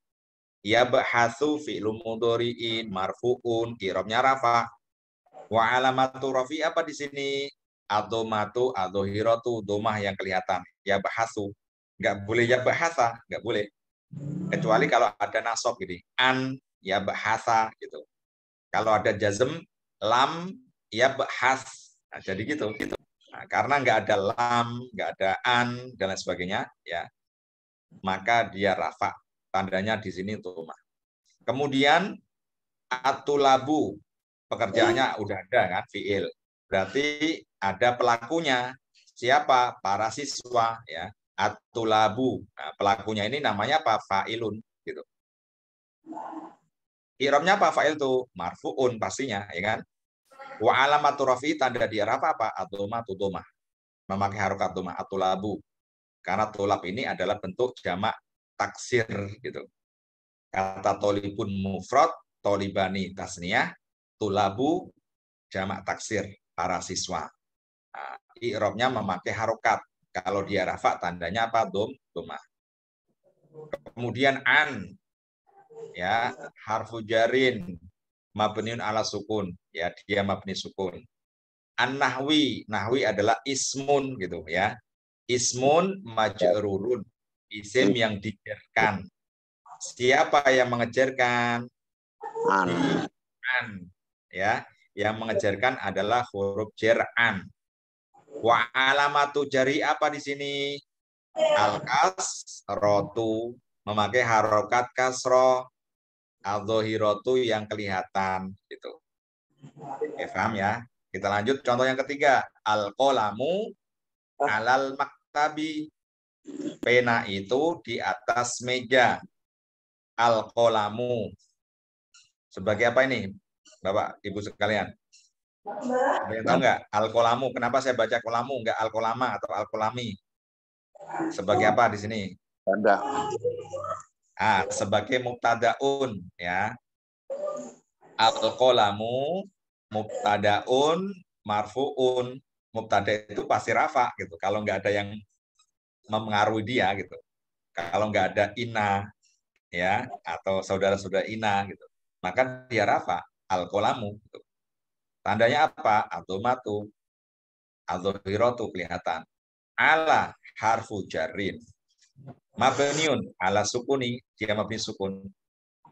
Ya bahasu fi'il mudhari'in marfu'un, i'rabnya rafa. Wa alamatu rafi apa di sini? Adomatu, adohiratu, domah yang kelihatan. Ya bahasu. Nggak boleh ya bahasa, nggak boleh. Kecuali kalau ada nasab gitu. An, ya bahasa gitu. Kalau ada jazm, lam, ya bahas. Nah, jadi gitu. Nah, karena nggak ada lam, nggak ada an, dan lain sebagainya, ya, maka dia rafa. Tandanya di sini domah. Kemudian atulabu, pekerjaannya udah ada kan, fiil. Berarti ada pelakunya. Siapa? Para siswa, ya. Atulabu. Nah, pelakunya ini namanya apa? Fa'ilun gitu. I'rabnya apa? Fa'il tuh marfuun pastinya, ya kan? Wa alamatu rafi, tanda dia rafa apa? Adoma tudoma. Memakai harokat doma, atulabu. Karena tulab ini adalah bentuk jamak taksir gitu. Kata tolibun mufrad, tolibani tasniyah, tulabu jamak taksir para siswa. Nah, i'rabnya memakai harokat. Kalau dia rafa tandanya apa? Doma. Kemudian an, ya, harfu jarin mabniun ala sukun, ya, dia mabni sukun. An-nahwi, nahwi adalah ismun gitu ya. Ismun majrurun, isim yang dijerkan. Siapa yang mengejarkan? An, ya. Yang mengejarkan adalah huruf jar an. Wa alamatu jari apa di sini? Al-kasrotu, memakai harokat kasroh, al-zohirotu yang kelihatan gitu. Oke, paham ya? Kita lanjut contoh yang ketiga. Al-qolamu alal maktabi. Pena itu di atas meja. Al-qolamu. Sebagai apa ini, Bapak, Ibu sekalian? Ada yang tahu nggak? Al-qolamu. Kenapa saya baca kolamu, nggak al-kolama atau al-kolami? Sebagai apa di sini? Tanda. Sebagai mubtadaun, ya. Al-qolamu mubtadaun marfuun. Mubtada itu pasti rafa gitu. Kalau nggak ada yang mempengaruhi dia gitu. Kalau nggak ada ina, ya, atau saudara-saudara ina gitu, maka dia rafa al-qolamu gitu. Tandanya apa? Atomatu, al-dhahiratu kelihatan. Ala harfu jarin. Mabniun ala sukuni, dia mabni sukun.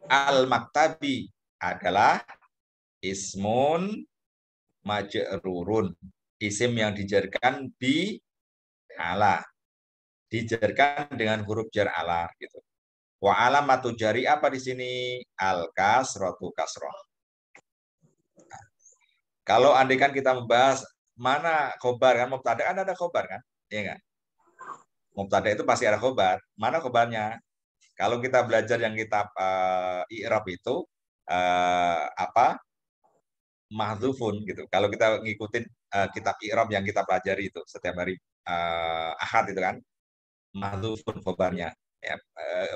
Al-maktabi adalah ismun majrurun, isim yang dijarkan bi ala, dijarkan dengan huruf jar ala gitu. Wa alamatu jari apa di sini? Al kasratu kasroh. Kalau andaikan kita membahas mana khobar kan, mubtada kan ada khobar kan, iya nggak? Mubtada itu pasti ada khobar. Mana khobarnya? Kalau kita belajar yang kitab i'rab itu apa? Mahdzufun gitu. Kalau kita ngikutin kitab i'rab yang kita pelajari itu setiap hari Ahad itu kan, mahdzufun khobarnya. Ya,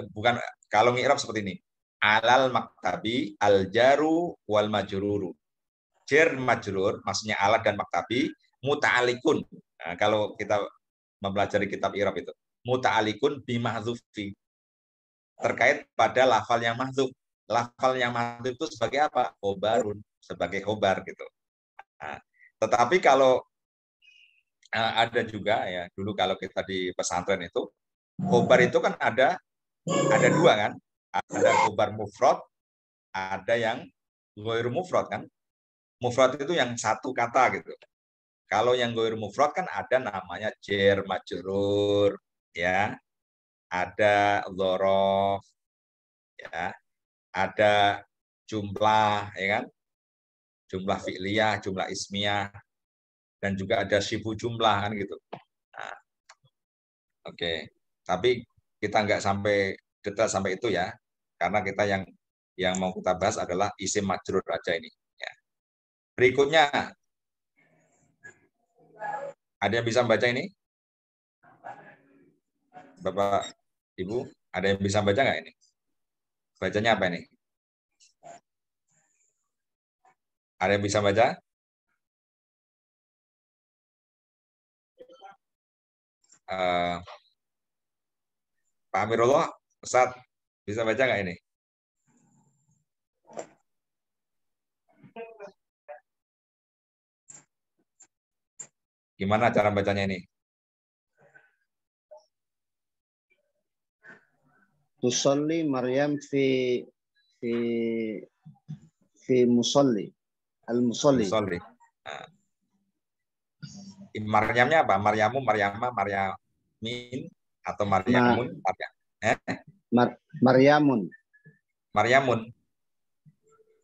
bukan kalau i'rab seperti ini. Alal maktabi al jaru wal majruru. Jar majrur maksudnya alat dan maktabi, muta'alikun. Nah, kalau kita mempelajari kitab i'rab itu, muta'alikun bi mahzufi. Terkait pada lafal yang mahzuf. Lafal yang mahzuf itu sebagai apa? Khobarun, sebagai khobar gitu. Nah, tetapi kalau ada juga ya, dulu kalau kita di pesantren itu, khobar itu kan ada dua kan? Ada khobar mufrad, ada yang ghairu mufrad kan? Mufrad itu yang satu kata gitu. Kalau yang ghairu mufrad kan ada namanya jar majrur, ya. Ada dzaraf, ya. Ada jumlah, ya kan? Jumlah fi'liyah, jumlah ismiyah, dan juga ada syibu jumlah kan gitu. Nah, oke. Tapi kita nggak sampai detail sampai itu ya, karena kita yang Yang mau kita bahas adalah isim majrur aja ini. Ya. Berikutnya, ada yang bisa baca ini? Bapak, Ibu, ada yang bisa baca nggak ini? Bacanya apa ini? Ada yang bisa baca? Pak Amirullah, Ustaz, bisa baca nggak ini? Gimana cara bacanya ini? Tusalli Maryam fi fi musalli al-musalli. Musolli. Nah, Maryamnya apa? Maryamu, Maryama, Maryamin, atau Maryamun? Maryamun. Maryamun.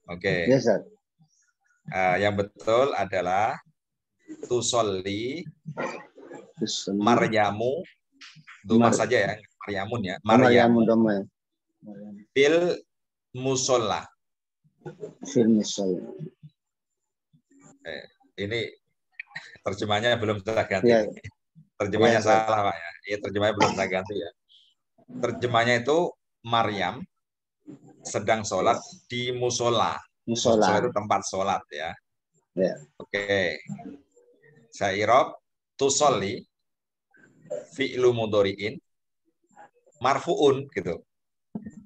Oke. Yes, sir. Yang betul adalah tusolli Maryamu, doma saja ya, Maryamun ya. Maryamun doma. Fil musolla. Fil musolla. Ini terjemahnya belum saya ganti. Ya. Terjemahnya Ya, salah Pak ya. Ini terjemahnya belum saya ganti ya. Terjemahnya itu Maryam sedang sholat di musola. Musola itu tempat sholat ya. Ya. Oke. Saya irob tusolli fi'lu mudhari'in marfu'un gitu.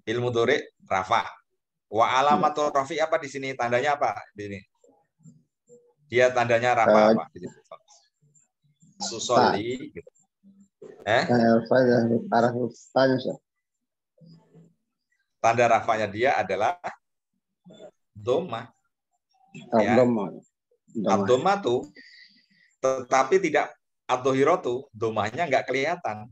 Ilmu mudhari' rafa. Wa alamatu rafi apa di sini? Tandanya apa di sini? Dia tandanya rafa apa di sini? Tusolli gitu. Tanda rafanya dia adalah doma. Ya. Doma tuh, tetapi tidak ad-dhahiratu, domanya nggak kelihatan.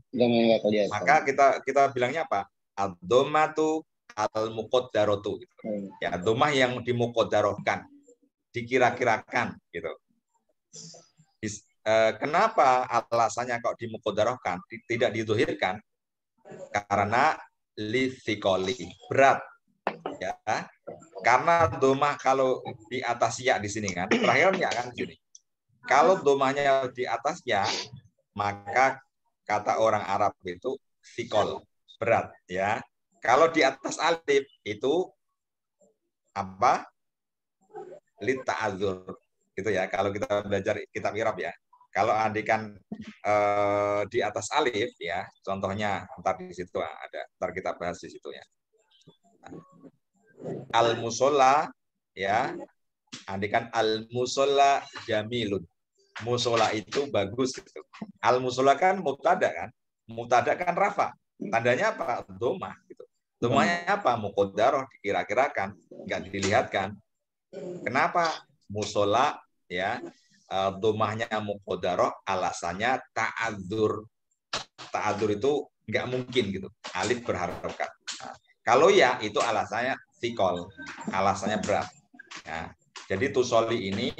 Maka kita bilangnya apa? Ad-domatu al-muqaddaratu. Gitu. Ya, domah yang dimuqaddarahkan, dikira-kirakan gitu. Kenapa alasannya kok dimuqaddarahkan, tidak didhahirkan? Karena lithiqoli, berat. Ya. Karena domah kalau di atas ya di sini kan, terakhirnya kan di sini. Kalau domahnya di atas ya, maka kata orang Arab itu fikol, berat ya. Kalau di atas alif itu apa? Lita'adzur gitu ya. Kalau kita belajar kitab Irab ya. Kalau andikan di atas alif ya, contohnya ntar di situ ada, ntar kita bahas di situ ya. Al-musola ya, andikan al-musola jamilun. Musola itu bagus gitu. Al-musola kan mubtada kan? Mubtada kan rafa. Tandanya apa? Domah gitu. Domahnya apa? Muqaddarah, dikira-kirakan, nggak dilihatkan. Kenapa? Musola ya, domahnya muqaddarah, alasannya ta'adzur. Ta'adzur itu nggak mungkin gitu. Alif berharokat. Nah, kalau ya itu alasannya fikol, alasannya berat. Ya. Jadi tusoli ini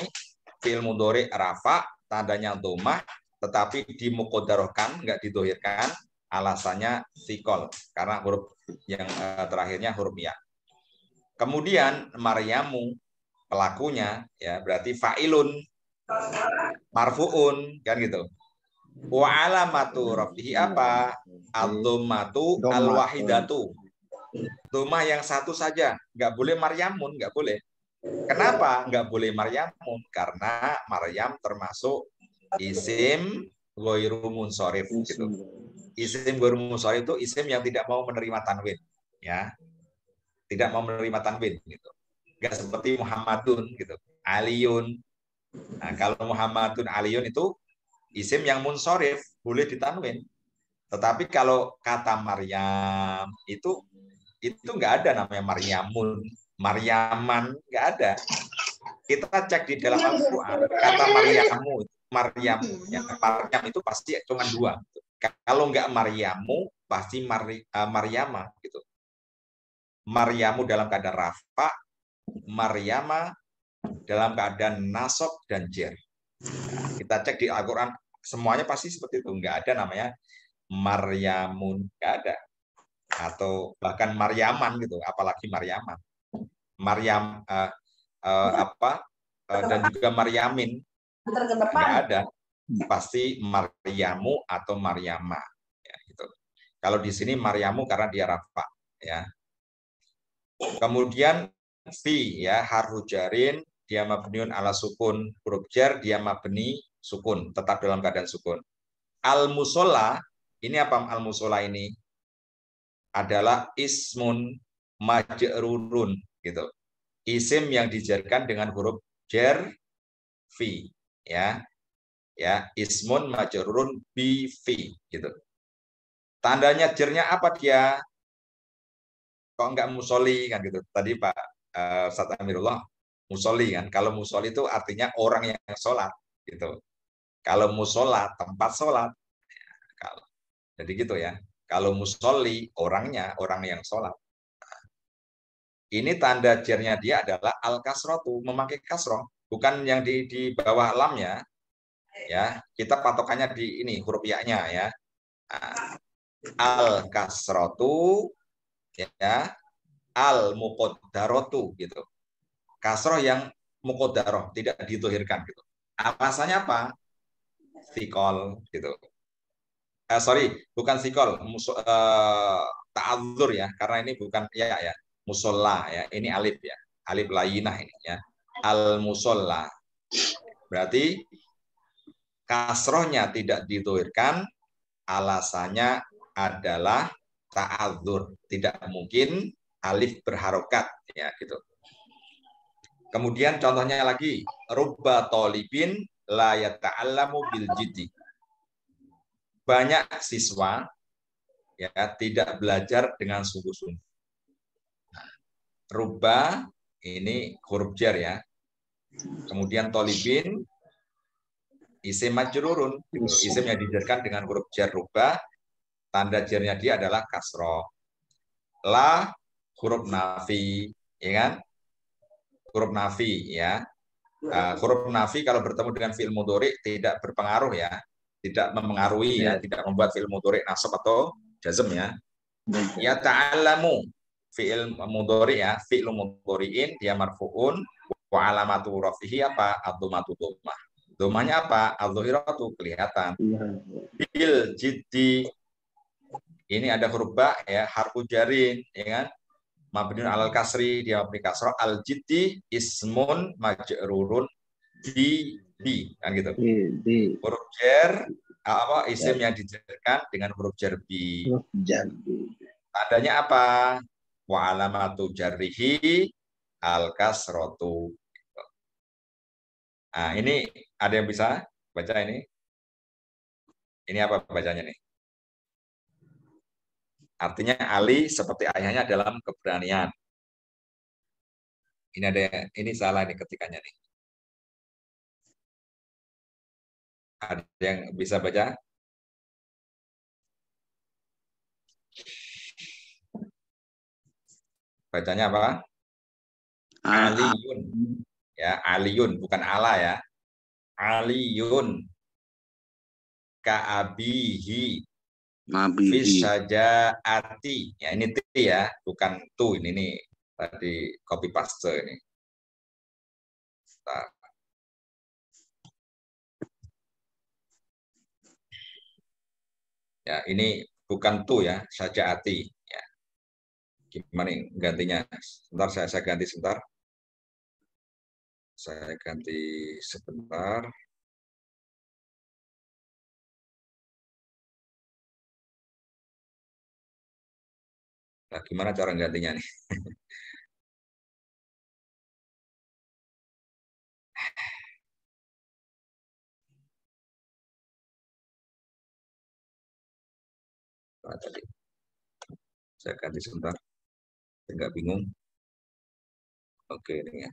fi'il mudhari rafa, tandanya domah, tetapi dimuqaddarahkan, nggak didohirkan, alasannya fikol, karena huruf yang terakhirnya huruf ya. Kemudian Maryamu, pelakunya, ya berarti fa'ilun, marfu'un, kan gitu. Wa alamatu rafihi apa? Ad-dhammatu al-wahidatu. Domah yang satu saja, nggak boleh Maryamun, nggak boleh. Kenapa nggak boleh Maryamun? Karena Maryam termasuk isim ghairu munsharif gitu. Isim ghairu munsharif itu isim yang tidak mau menerima tanwin, ya. Tidak mau menerima tanwin gitu. Nggak seperti Muhammadun gitu. Aliyun. Nah, kalau Muhammadun Aliyun itu isim yang munsharif, boleh ditanwin. Tetapi kalau kata Maryam itu nggak ada namanya Maryamun, Maryaman, nggak ada. Kita cek di dalam Al-Quran, kata Maryamu, Maryam, ya, Maryam itu pasti cuma dua. Kalau nggak Maryamu, pasti Maryama gitu. Maryamu dalam keadaan rafa, Maryama dalam keadaan nasab dan jer. Nah, kita cek di Al-Quran, semuanya pasti seperti itu. Nggak ada namanya Maryamun, nggak ada. Atau bahkan Maryaman gitu, apalagi Maryaman. Maryam dan juga Maryamin nggak ada, pasti Maryamu atau Maryama ya, gitu. Kalau di sini Maryamu karena dia rafa ya. Kemudian fi ya harfu jarin dia mabniun ala sukun, huruf jar dia mabni sukun, tetap dalam keadaan sukun. Al musola ini apa? Al musola ini adalah ismun majrurun gitu. Isim yang dijarkan dengan huruf jar fi ya. Ya, ismun majrurun bi fi gitu. Tandanya jarnya apa dia? Kok enggak musoli kan gitu. Tadi Pak Ustaz Amirullah musoli kan. Kalau musoli itu artinya orang yang sholat gitu. Kalau musola tempat sholat. Kalau jadi gitu ya. Kalau musoli orangnya orang yang sholat. Ini tanda jarnya dia adalah al kasrotu, memakai kasroh, bukan yang di bawah lamnya. Ya, kita patokannya di ini huruf ya-nya ya. Al kasrotu ya, al muqaddaratu gitu. Kasroh yang muqaddarah tidak dituhirkan gitu. Alasannya apa? Sikol gitu. Sorry, bukan sikol, ta'adzur ya, karena ini bukan ya musola ya, ini alif ya, alif layinah ini ya, al musola. Berarti kasrohnya tidak dituhirkan, alasannya adalah ta'adzur, tidak mungkin alif berharokat ya gitu. Kemudian contohnya lagi, rubba tolibin la yata'allamu bil jiddi. Banyak siswa ya tidak belajar dengan sungguh-sungguh. Rubba ini huruf jar ya. Kemudian tolibin isim majrurun, gitu. Isim yang dijarkan dengan huruf jar rubba, tanda jarnya dia adalah kasroh. La huruf nafi, ya kan? Huruf nafi ya. Huruf nafi kalau bertemu dengan fi'il mudhari tidak berpengaruh ya, tidak mempengaruhi ya, tidak membuat fi'il mudhari nasab atau jazm ya. Ya ta'allamu fi'il mudhari ya, fi'il mudhari'in dia marfu'un wa alamatu rafihi apa? Ad-dhammatu dhammah. Dhammahnya apa? Adh-dhahiratu kelihatan. Bil jiddi ini ada huruf ba ya, harfu jarin ya kan? Mabniun alal kasri dia mabni kasrah, al jiddi ismun majrurun bi kan gitu. Huruf jar apa isim yang dijarkan dengan huruf jar bi. Tandanya apa? Wa alamatu jarrihi al kasratu. Nah, ini ada yang bisa baca ini? Ini apa bacanya nih? Artinya Ali seperti ayahnya dalam keberanian. Ini salah nih ketikannya nih. Ada yang bisa baca? Bacanya apa? Aliyun. Ya, Aliyun bukan ala ya. Aliyun ka'abihi fisajaati. Ya ini T ya, bukan tu ini nih. Tadi copy paste ini. Nah. Ya, ini bukan tu ya, sajaati ya. Gimana nih gantinya? Sebentar saya ganti sebentar. Saya ganti sebentar. Nah, gimana cara gantinya nih? Nah, tadi saya ganti sebentar. Saya nggak bingung. Oke, ini ya.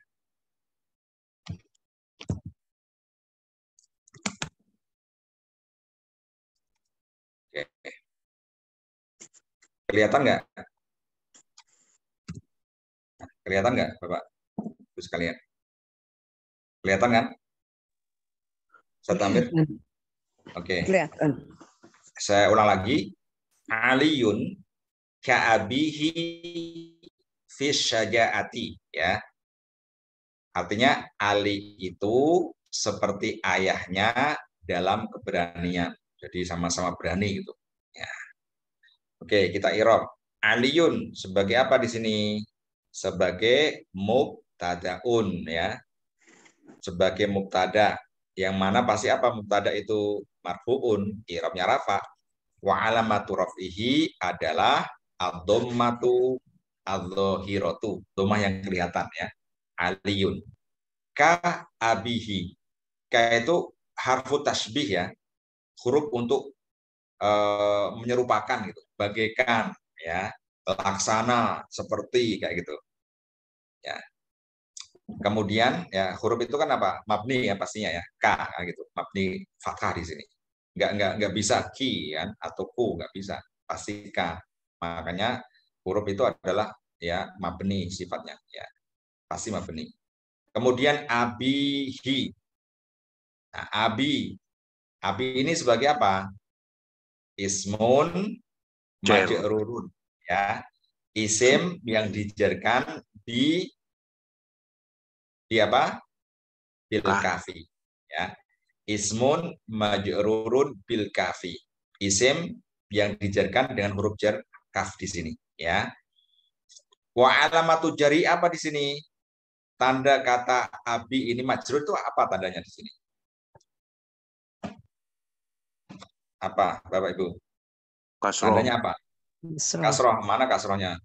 Oke. Kelihatan nggak? Kelihatan nggak, Bapak? Terus kalian. Kelihatan kan? Saya tampil. Oke. Kelihatan. Saya ulang lagi. Aliyun ka'abihi fi syajaati, ya. Artinya Ali itu seperti ayahnya dalam keberanian. Jadi sama-sama berani gitu. Ya. Oke, kita irob. Aliyun sebagai apa di sini? Sebagai mubtadaun, ya. Sebagai mubtada, yang mana pasti apa mubtada itu marfuun, irobnya rafa. Wa alamatu raf'ihi adalah ad-dhammatu adh-dhahiratu, dhammah yang kelihatan, ya. Aliyun ka abihi. Ka itu harfu tasbih, ya, huruf untuk menyerupakan gitu, bagaikan, ya, laksana, seperti kayak gitu, ya. Kemudian ya huruf itu kan apa? Mabni ya pastinya, ya. K gitu. Mabni fathah di sini. Nggak bisa ki kan atau ku, nggak bisa. Pasti K. Makanya huruf itu adalah ya mabni sifatnya, ya. Pasti mabni. Kemudian abihi. Nah, abi ini sebagai apa? Ismun majrurun, ya. Isim yang dijarkan di apa? Bil kafi, ya. Ismun majrurun bil kafi. Isim yang dijarkan dengan huruf jar kaf di sini, ya. Wa alamatu jari apa di sini? Tanda kata abi ini majrur itu apa tandanya di sini? Apa, Bapak Ibu? Kasroh. Tandanya apa? Kasroh. Mana kasrohnya?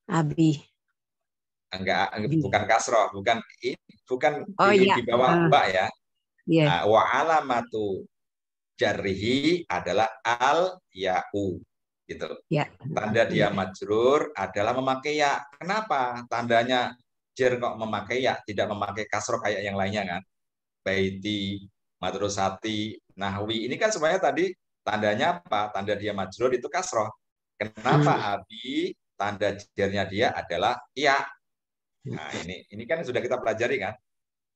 Abi. Enggak, bukan kasroh, bukan Oh, di, iya. di bawah mbak, ya. Iya. Wa alamatu jarrihi adalah al ya'u, gitu. Ya. Tanda dia majrur adalah memakai ya. Kenapa? Tandanya jar kok memakai ya, tidak memakai kasroh kayak yang lainnya kan? Baiti, madrusati, nahwi. Ini kan semuanya tadi tandanya apa? Tanda dia majrur itu kasroh. Kenapa abi? Tanda jarnya dia adalah ya. Nah, ini kan sudah kita pelajari kan?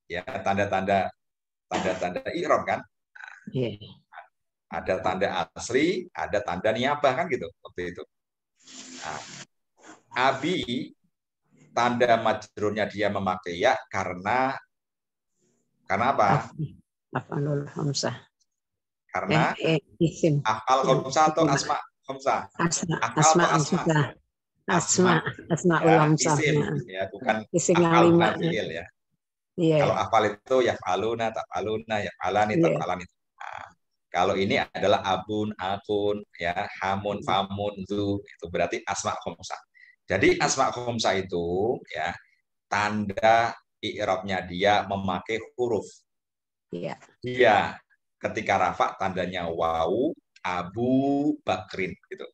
Ya, tanda-tanda i'rab kan? Iya. Ada tanda asli, ada tanda niyabah kan gitu waktu itu. Nah, abi tanda majrurnya dia memakai ya karena apa? Af'alul khamsah. Karena Isim. af'al khamsah atau asma khamsah? Asma khamsah. Asmaul khamsah. Isim, ya, bukan isim yang af'al, lima. bukan fi'il, ya. Iya. Kalau af'al itu yaf'aluna, taf'aluna, yaf'alani, Iya. taf'alani. Nah, kalau ini adalah abun, akun, ya, hamun, famun, zu, itu berarti asma khamsah. Jadi asma khamsah itu, ya, tanda i'rabnya dia memakai huruf. Iya. Dia ketika rafa tandanya wawu, Abu Bakrin gitu.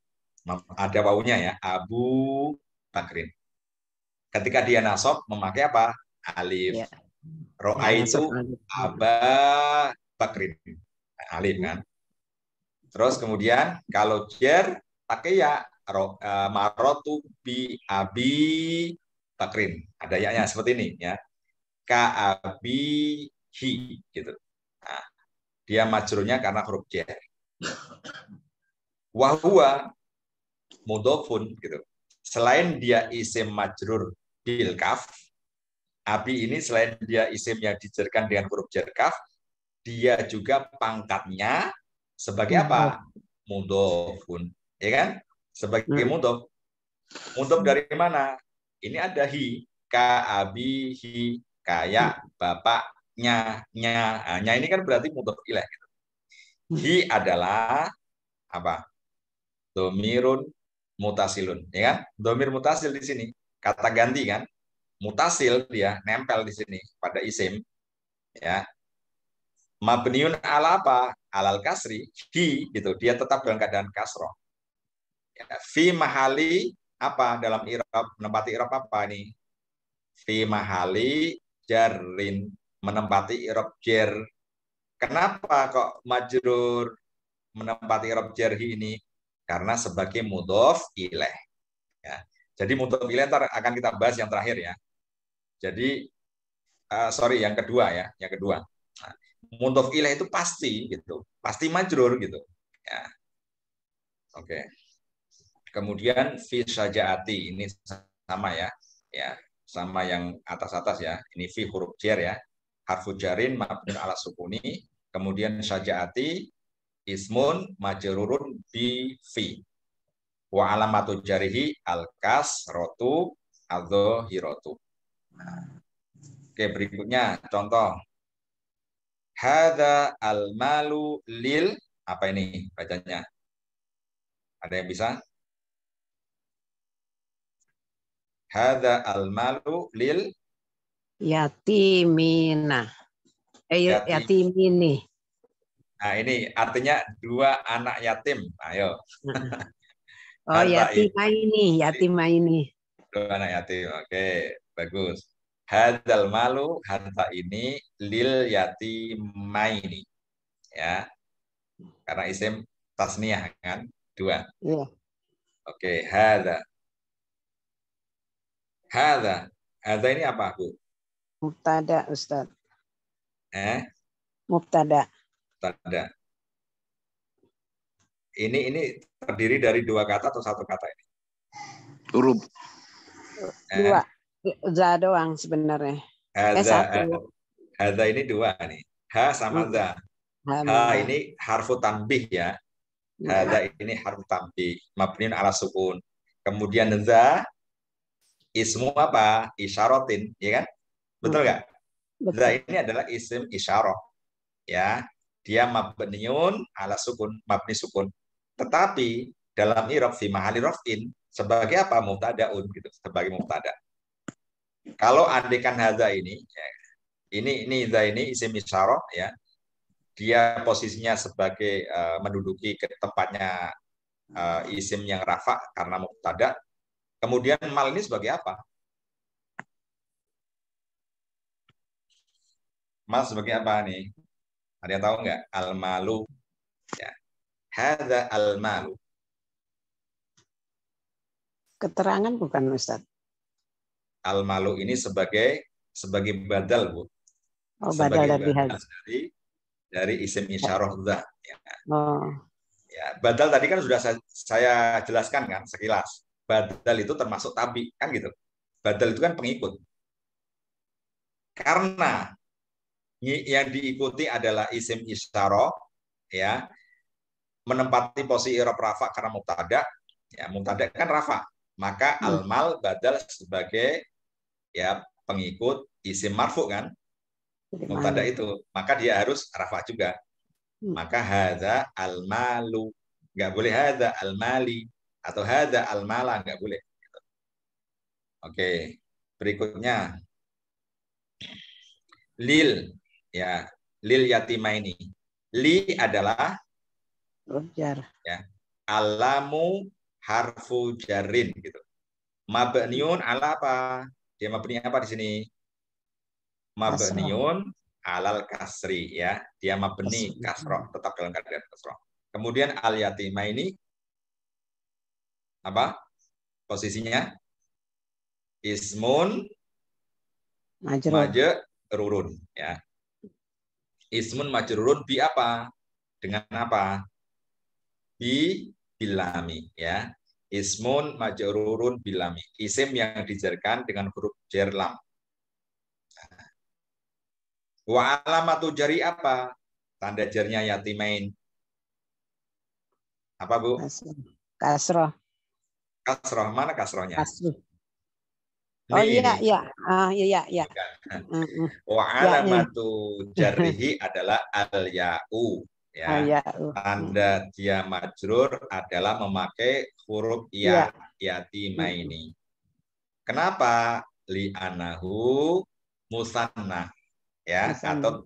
Ada wawunya, ya, Abu Bakrin. Ketika dia nasab memakai apa? Alif. Iya. Ro'aitu Aba Bakrin. Alif kan. Terus kemudian kalau jar pakai ya, marotu bi abi Bakrin. Ada ya-nya seperti ini, ya. Ka abihi gitu. Nah, dia majrurnya karena huruf jar. Wa huwa mudhofun gitu. Selain dia isim majrur bil kaf, abi ini selain dia isim yang dijarkan dengan huruf jar kaf, dia juga pangkatnya sebagai apa? Mudhofun, ya kan? Sebagai mudhof. Mudhof dari mana? Ini ada hi, ka abihi, kayak bapaknya, nya. Nya ini kan berarti mudhof ilaih gitu. Hi adalah apa? Domirun mutasilun, ya kan? Domir mutasil di sini kata ganti kan? Mutasil dia nempel di sini pada isim, ya. Mabniun ala apa? Alal kasri, hi gitu. Dia tetap dalam keadaan kasroh. Ya, fi mahali apa dalam i'rab, menempati i'rab apa nih? Fi mahali jarrin, menempati i'rab jar. Kenapa kok majrur menempati i'rab jarhi ini? Karena sebagai mudhof ilaih. Ya. Jadi mudhof ilaih ntar akan kita bahas yang terakhir, ya. Jadi yang kedua, ya, yang kedua. Nah, mudhof ilaih itu pasti gitu, pasti majrur gitu, ya. Oke. Kemudian fi syajaati ini sama ya. Ya, sama yang atas-atas ya. Ini fi huruf jar ya. Harfu jarin mabniun ala sukuni, kemudian syajaati ismun majrurun bi fi. Wa alamatu jarihi al-kasratu adh-dhahiratu. Oke, berikutnya contoh. Hadza al-malu lil, apa ini bacanya? Ada yang bisa? Hadza al-malu lil Yatimina. yatim. Yatimini. Nah, ini artinya 2 anak yatim. Ayo. Oh, Harta yatimaini. 2 anak yatim. Oke, bagus. Hadzal malu, harta ini lil yatimaini. Ya. Karena isim tasniyah kan? 2. Iya. Oke, hadza. Hadza. Hadza ini apa, Bu? Mubtada, Ustaz. Mubtada. Mubtada. Ini terdiri dari 2 kata atau 1 kata ini? Huruf. 2. Za doang sebenarnya. Hadza. 1. Hadza ini 2 nih. Ha sama za. Ha ini harfu tanbih ya. Hadza ini harfu tanbih. Mabniun ala sukun. Kemudian za ismu apa? Isyaratin, ya kan? Betul nggak? Za ini adalah isim isyarah. Ya, dia mabniun ala sukun, mabni sukun. Tetapi dalam i'rab fi mahali raf'in sebagai apa? Mubtadaun gitu, sebagai mubtada. Kalau andekan hadza ini, ya, ini za ini isim isyarah ya. Dia posisinya sebagai menduduki ke tempatnya isim yang rafa karena mubtada. Kemudian mal ini sebagai apa? Mal sebagai apa nih? Ada yang tahu nggak? Al-malu. Ya. Hadza al-malu. Keterangan bukan, Ustaz? Al-malu ini sebagai badal, Bu. Oh, sebagai badal dari isim isyarah za. Ya. Oh. Ya, badal tadi kan sudah saya jelaskan kan sekilas. Badal itu termasuk tabi kan gitu. Badal itu kan pengikut. Karena yang diikuti adalah isim isyarah ya, menempati posisi i'rab rafa karena mubtada. Ya, mubtada kan rafa. Maka al-mal badal sebagai ya pengikut isim marfu kan. Mubtada itu, maka dia harus rafa juga. Maka hadza al-malu. Enggak boleh hadza al-mali atau hadza al-mala, enggak boleh. Oke, berikutnya lil ya, lil yatimaini. Li adalah jar. Ya, alamu harfu jarin gitu. Mabniun ala apa? Dia mabni apa di sini? Mabniun alal kasri ya. Dia mabni kasroh, tetap dalam keadaan kasroh. Kemudian al yatimaini apa? Posisinya ismun majrurun ya. Ismun majrurun bi apa? Dengan apa? Bilami ya. Ismun majrurun bilami. Isim yang dijarkan dengan huruf jar lam. Wa alamatu jari apa? Tanda jarnya yatimain. Apa, Bu? Kasroh. Kasroh. Mana kasrohnya? Kasroh. Oh iya, iya. Iya. Wa alamatu jarihi adalah al-ya'u. Ya. Tanda dia majrur adalah memakai huruf ya, yatimaini. Kenapa? Li'anahu musanna ya, atau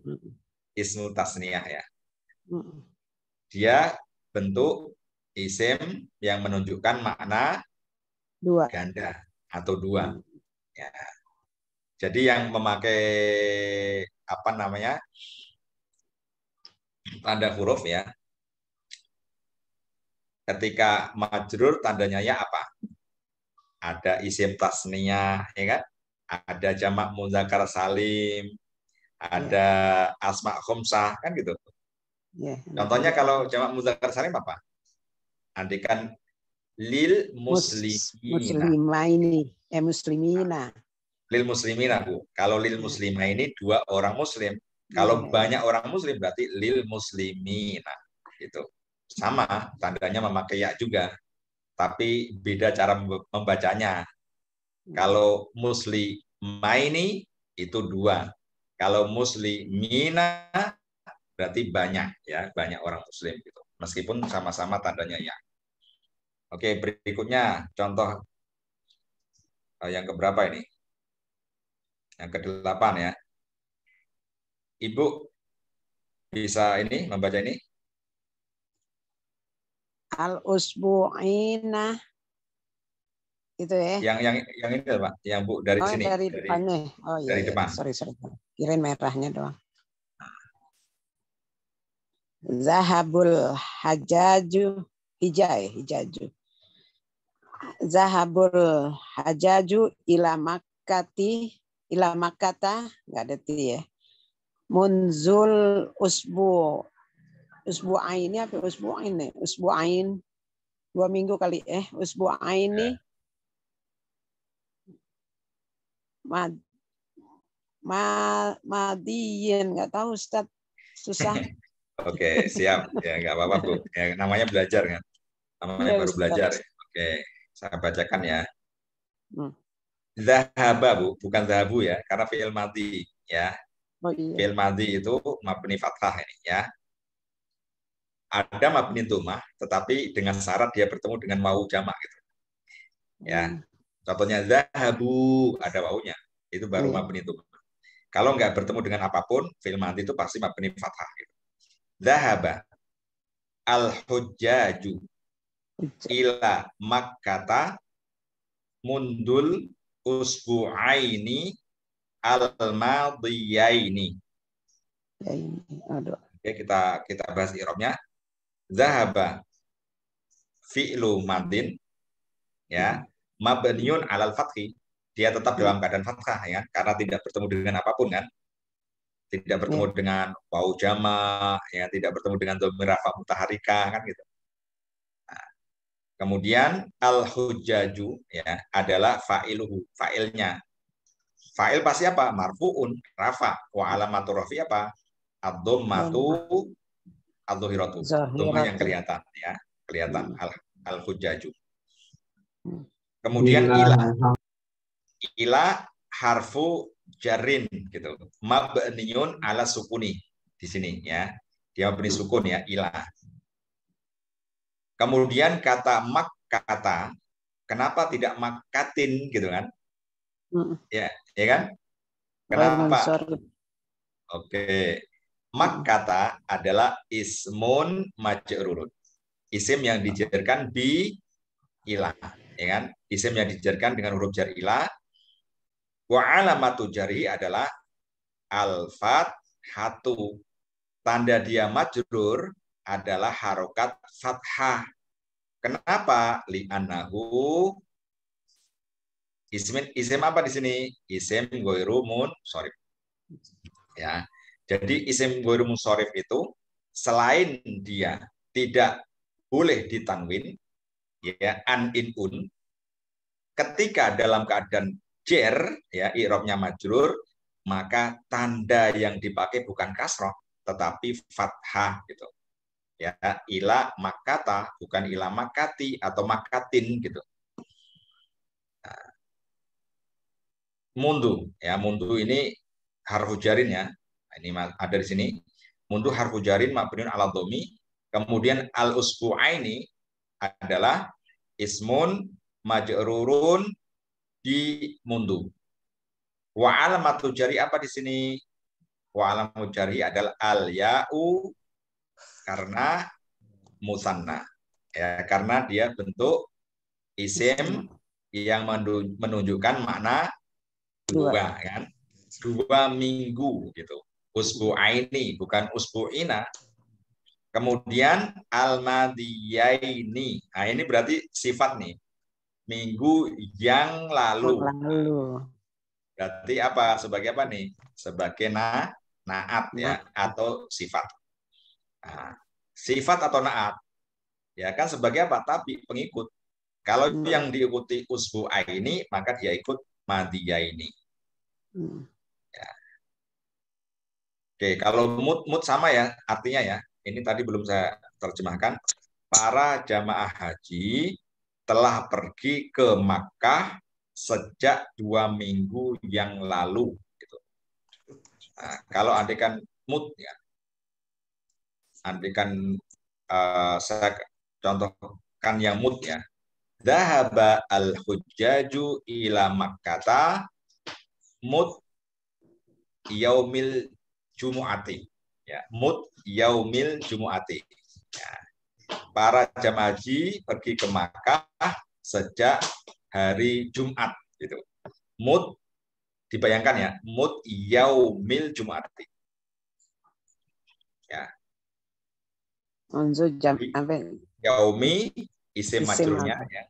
ismu tasniyah ya. Dia bentuk isim yang menunjukkan makna ganda atau 2. Ya. Jadi yang memakai apa namanya? Tanda huruf ya. Ketika majrur tandanya ya apa? Ada isim tasniyah ya kan? Ada jamak muzakkar salim, ada asma khomsah kan gitu. Contohnya kalau jamak muzakkar salim apa? Andikan lil muslimina. Muslimina. Lil muslimina, Bu. Kalau lil muslima ini 2 orang muslim. Kalau banyak orang muslim berarti lil muslimina. Gitu. Sama, tandanya memakai ya juga. Tapi beda cara membacanya. Kalau muslimaini itu 2. Kalau muslimina berarti banyak ya, banyak orang muslim gitu. Meskipun sama-sama tandanya ya. Oke, berikutnya contoh yang keberapa ini? Yang ke-8 ya. Ibu bisa ini membaca ini? Al-usbu'ina. Itu ya. Yang ini Pak, yang Bu dari sini. Dari depannya. Oh iya, dari depan. Sorry. Kirain merahnya doang. Zahabul hajaju hijaju. Zahabul hajaju ila makkata enggak ada ti ya. Munzul usbu'aini apa usbu'ain? Usbu'ain 2 minggu kali usbu'aini madiyin enggak tahu Ustaz, susah. Oke, siap. Ya, nggak apa-apa, Bu. Ya, namanya belajar, kan? Namanya baru belajar. Ya. Oke, saya bacakan ya. Zahaba, Bu. Bukan zahabu ya, karena fi'il madhi. Ya. Oh, iya. Fi'il madhi itu mabni fathah ini, ya. Ada mabni tumah, tetapi dengan syarat dia bertemu dengan wawu jamak. Gitu. Ya. Contohnya zahabu, ada wawunya. Itu baru mabni tumah. Kalau nggak bertemu dengan apapun, fi'il madhi itu pasti mabni fathah. Gitu. Zahaba al-hujjaju ila makkata mundul usbu'aini al-madiyaini. Oke, kita bahas i'rabnya. Zahaba fi'lu madin ya, mabniun 'alal fathi. Dia tetap dalam keadaan fathah ya, karena tidak bertemu dengan apapun kan. Tidak bertemu dengan wawu jama, ya, tidak bertemu dengan dhamir rafa mutaharika kan gitu. Nah, kemudian al-hujjaju ya adalah fa'iluhu, fa'ilnya. Fa'il pasti apa? Marfu'un, rafa. Wa alamatu rafi apa? Ad-dhammatu adh-dhahiratu. Dhammah yang kelihatan ya, kelihatan al-hujjaju. Kemudian ila harfu jarin gitu. Mabniun ala sukuni di sini ya. Dia mabni sukun ya, ila. Kemudian kata makkata, kenapa tidak makkatin gitu kan? Ya kan? Kenapa? Oke. Makkata adalah ismun majrurun. Isim yang dijarkan bi ila, ya kan? Isim yang dijarkan dengan huruf jar ila. Wa alamatu jari adalah al-fathatu. Tanda dia majrur adalah harokat fathah. Kenapa? Li'annahu isim apa di sini? Isim ghairu munsharif. Ya. Jadi isim ghairu munsharif itu selain dia tidak boleh ditanwin ya an in un, ketika dalam keadaan jer ya i'rabnya majrur, maka tanda yang dipakai bukan kasroh tetapi fathah gitu. Ya, ila makata bukan ila makati atau makatin gitu. Nah, mundu ya, mundu ini harfu jarin ya. Ini ada di sini. Mundu harfu jarin mabniun ala dhammi. Kemudian al usbu'aini adalah ismun majrurun di mundu. Wa alamatu jari apa di sini? Wa alamatu jari adalah al ya'u karena musanna ya, karena dia bentuk isim yang menunjukkan makna 2 kan, 2 minggu gitu. Usbu'aini bukan usbu'ina. Kemudian al-madiyaini, nah ini berarti sifat nih, minggu yang lalu. Berarti apa? Sebagai apa nih? Sebagai naat ya, atau sifat. Nah, sifat atau naat ya kan sebagai apa? Tapi pengikut. Kalau yang diikuti usbu'aini, maka dia ikut madiyaini. Ya. Oke, kalau mut sama ya, artinya ya, ini tadi belum saya terjemahkan. Para jamaah haji telah pergi ke Makkah sejak 2 minggu yang lalu. Gitu. Nah, kalau andikan mut ya, andikan saya contohkan yang mut ya. Dhahaba al-hujjaju ila Makkata mut yaumil jumu'ati. Ya, mut yaumil jumu'ati. Ya. Para jamaah haji pergi ke Makkah sejak hari Jumat gitu. Mut dibayangkan ya, mut yaumil jumu'ati. Ya. Yaumi isim majrurnya ya.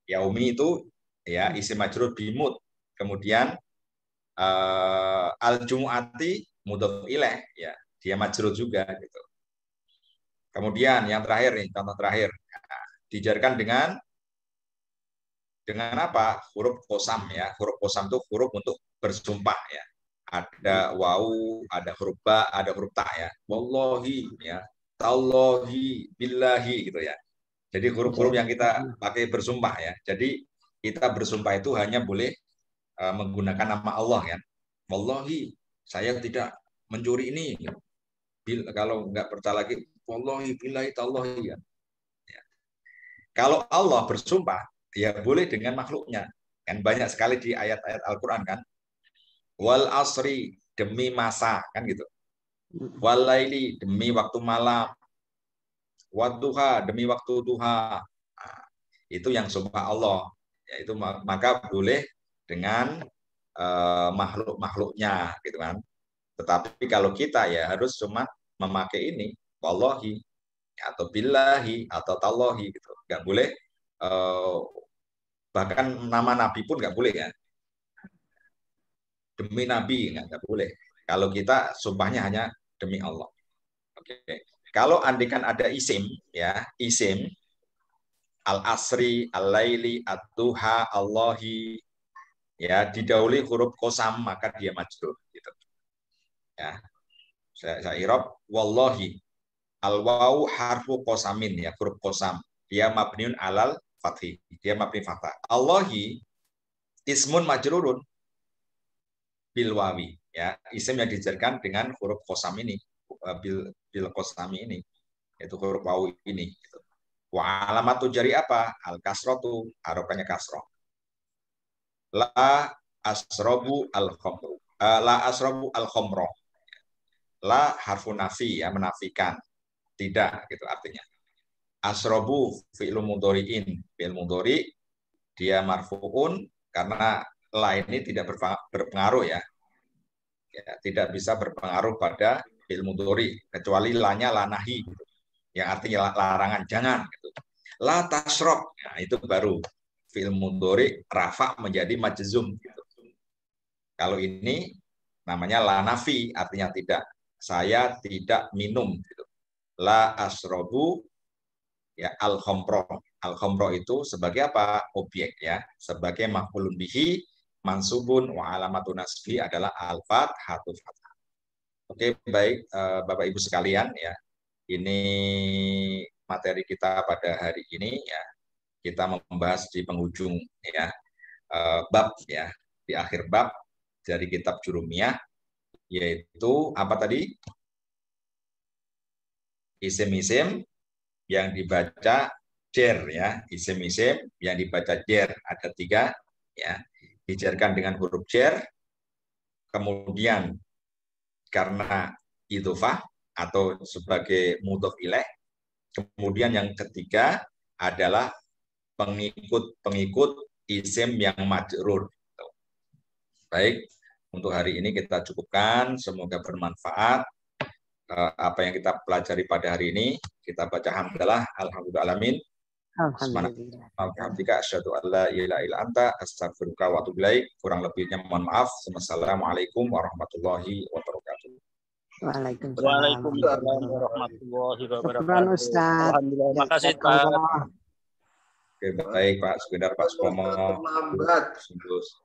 Yaumi itu ya isim majrur bimut. Kemudian al-jumu'ati mudhof ilaih ya, dia majrur juga gitu. Kemudian yang terakhir nih, contoh terakhir. Nah, dijarkan dengan apa? Huruf qasam ya. Huruf qasam itu huruf untuk bersumpah ya. Ada wau, ada huruf ba, ada huruf ta ya. Wallahi ya. Tallahi, billahi gitu ya. Jadi huruf-huruf yang kita pakai bersumpah ya. Jadi kita bersumpah itu hanya boleh menggunakan nama Allah ya. Wallahi, saya tidak mencuri ini. Kalau nggak percaya lagi, wallahi, billahi, tallahi ya. Kalau Allah bersumpah, ya boleh dengan makhluknya. Kan banyak sekali di ayat-ayat Al-Quran kan. Wal asri, demi masa, kan gitu. Wal laili, demi waktu malam. Wadduha, demi waktu duha. Nah, itu yang sumpah Allah. Yaitu maka boleh dengan makhluk-makhluknya, gitu kan. Tetapi kalau kita ya harus cuma memakai ini, wallahi, atau billahi, atau tallahi, gitu. Nggak boleh bahkan nama nabi pun nggak boleh ya, demi nabi nggak boleh. Kalau kita sumpahnya hanya demi Allah. Oke. Kalau andikan ada isim ya, isim al asri, al laili, ad-duha, Allahi ya, didahului huruf qasam maka dia majrur gitu. Ya. Saya irob wallahi, al wawu harfu qasamin ya, huruf qasam. Dia mabniun alal fathih. Dia mabni fathah. Allahi ismun majrurun bil wawi ya, isim yang dijarkan dengan huruf qasam ini, bil qasami ini, yaitu huruf wawu ini gitu. Wa alamatu jari apa? Al kasratu, harokannya kasroh. La asrobu al khomro. La asrobu al khomro. La harfu nafi ya, menafikan. Tidak gitu artinya. Asrobu fi'lu mudhari'in. Fi'il mudhari dia marfu'un karena la ini tidak berpengaruh ya. Ya, tidak bisa berpengaruh pada fi'il mudhari kecuali lanya la nahi gitu. Yang artinya larangan, jangan gitu. La tasrob, nah, itu baru fi'il mudhari rafa menjadi majzum gitu. Kalau ini namanya la nafi, artinya tidak. Saya tidak minum gitu. La asrobu ya al khomro. Al khomro itu sebagai apa? Objek ya, sebagai maf'ulun bihi mansubun wa alamatun nasbi adalah al-fathatu fathah. Oke, baik Bapak Ibu sekalian ya. Ini materi kita pada hari ini ya. Kita membahas di penghujung ya bab ya, di akhir bab dari kitab Jurumiyah, yaitu apa tadi? Isim-isim yang dibaca jer ya, isim-isim yang dibaca jer ada 3 ya, dijerkan dengan huruf jer, kemudian karena idhofah atau sebagai mudhof ilaih, kemudian yang ketiga adalah pengikut isim yang majrur. Baik, untuk hari ini kita cukupkan, semoga bermanfaat. Apa yang kita pelajari pada hari ini, kita baca hamdalah, alhamdulillah alamin. Alhamdulillah. Asyhadu an la ilaha illa anta astaghfiruka wa atubu ilaik. Kurang lebihnya mohon maaf. Wassalamualaikum warahmatullahi wabarakatuh. Waalaikumsalam Waalaikumsalam warahmatullahi wabarakatuh. Ustaz. Alhamdulillah. Makasih Pak. Oke, baik Pak Sukendar, Pak Supomo, Terlambat. Sundus.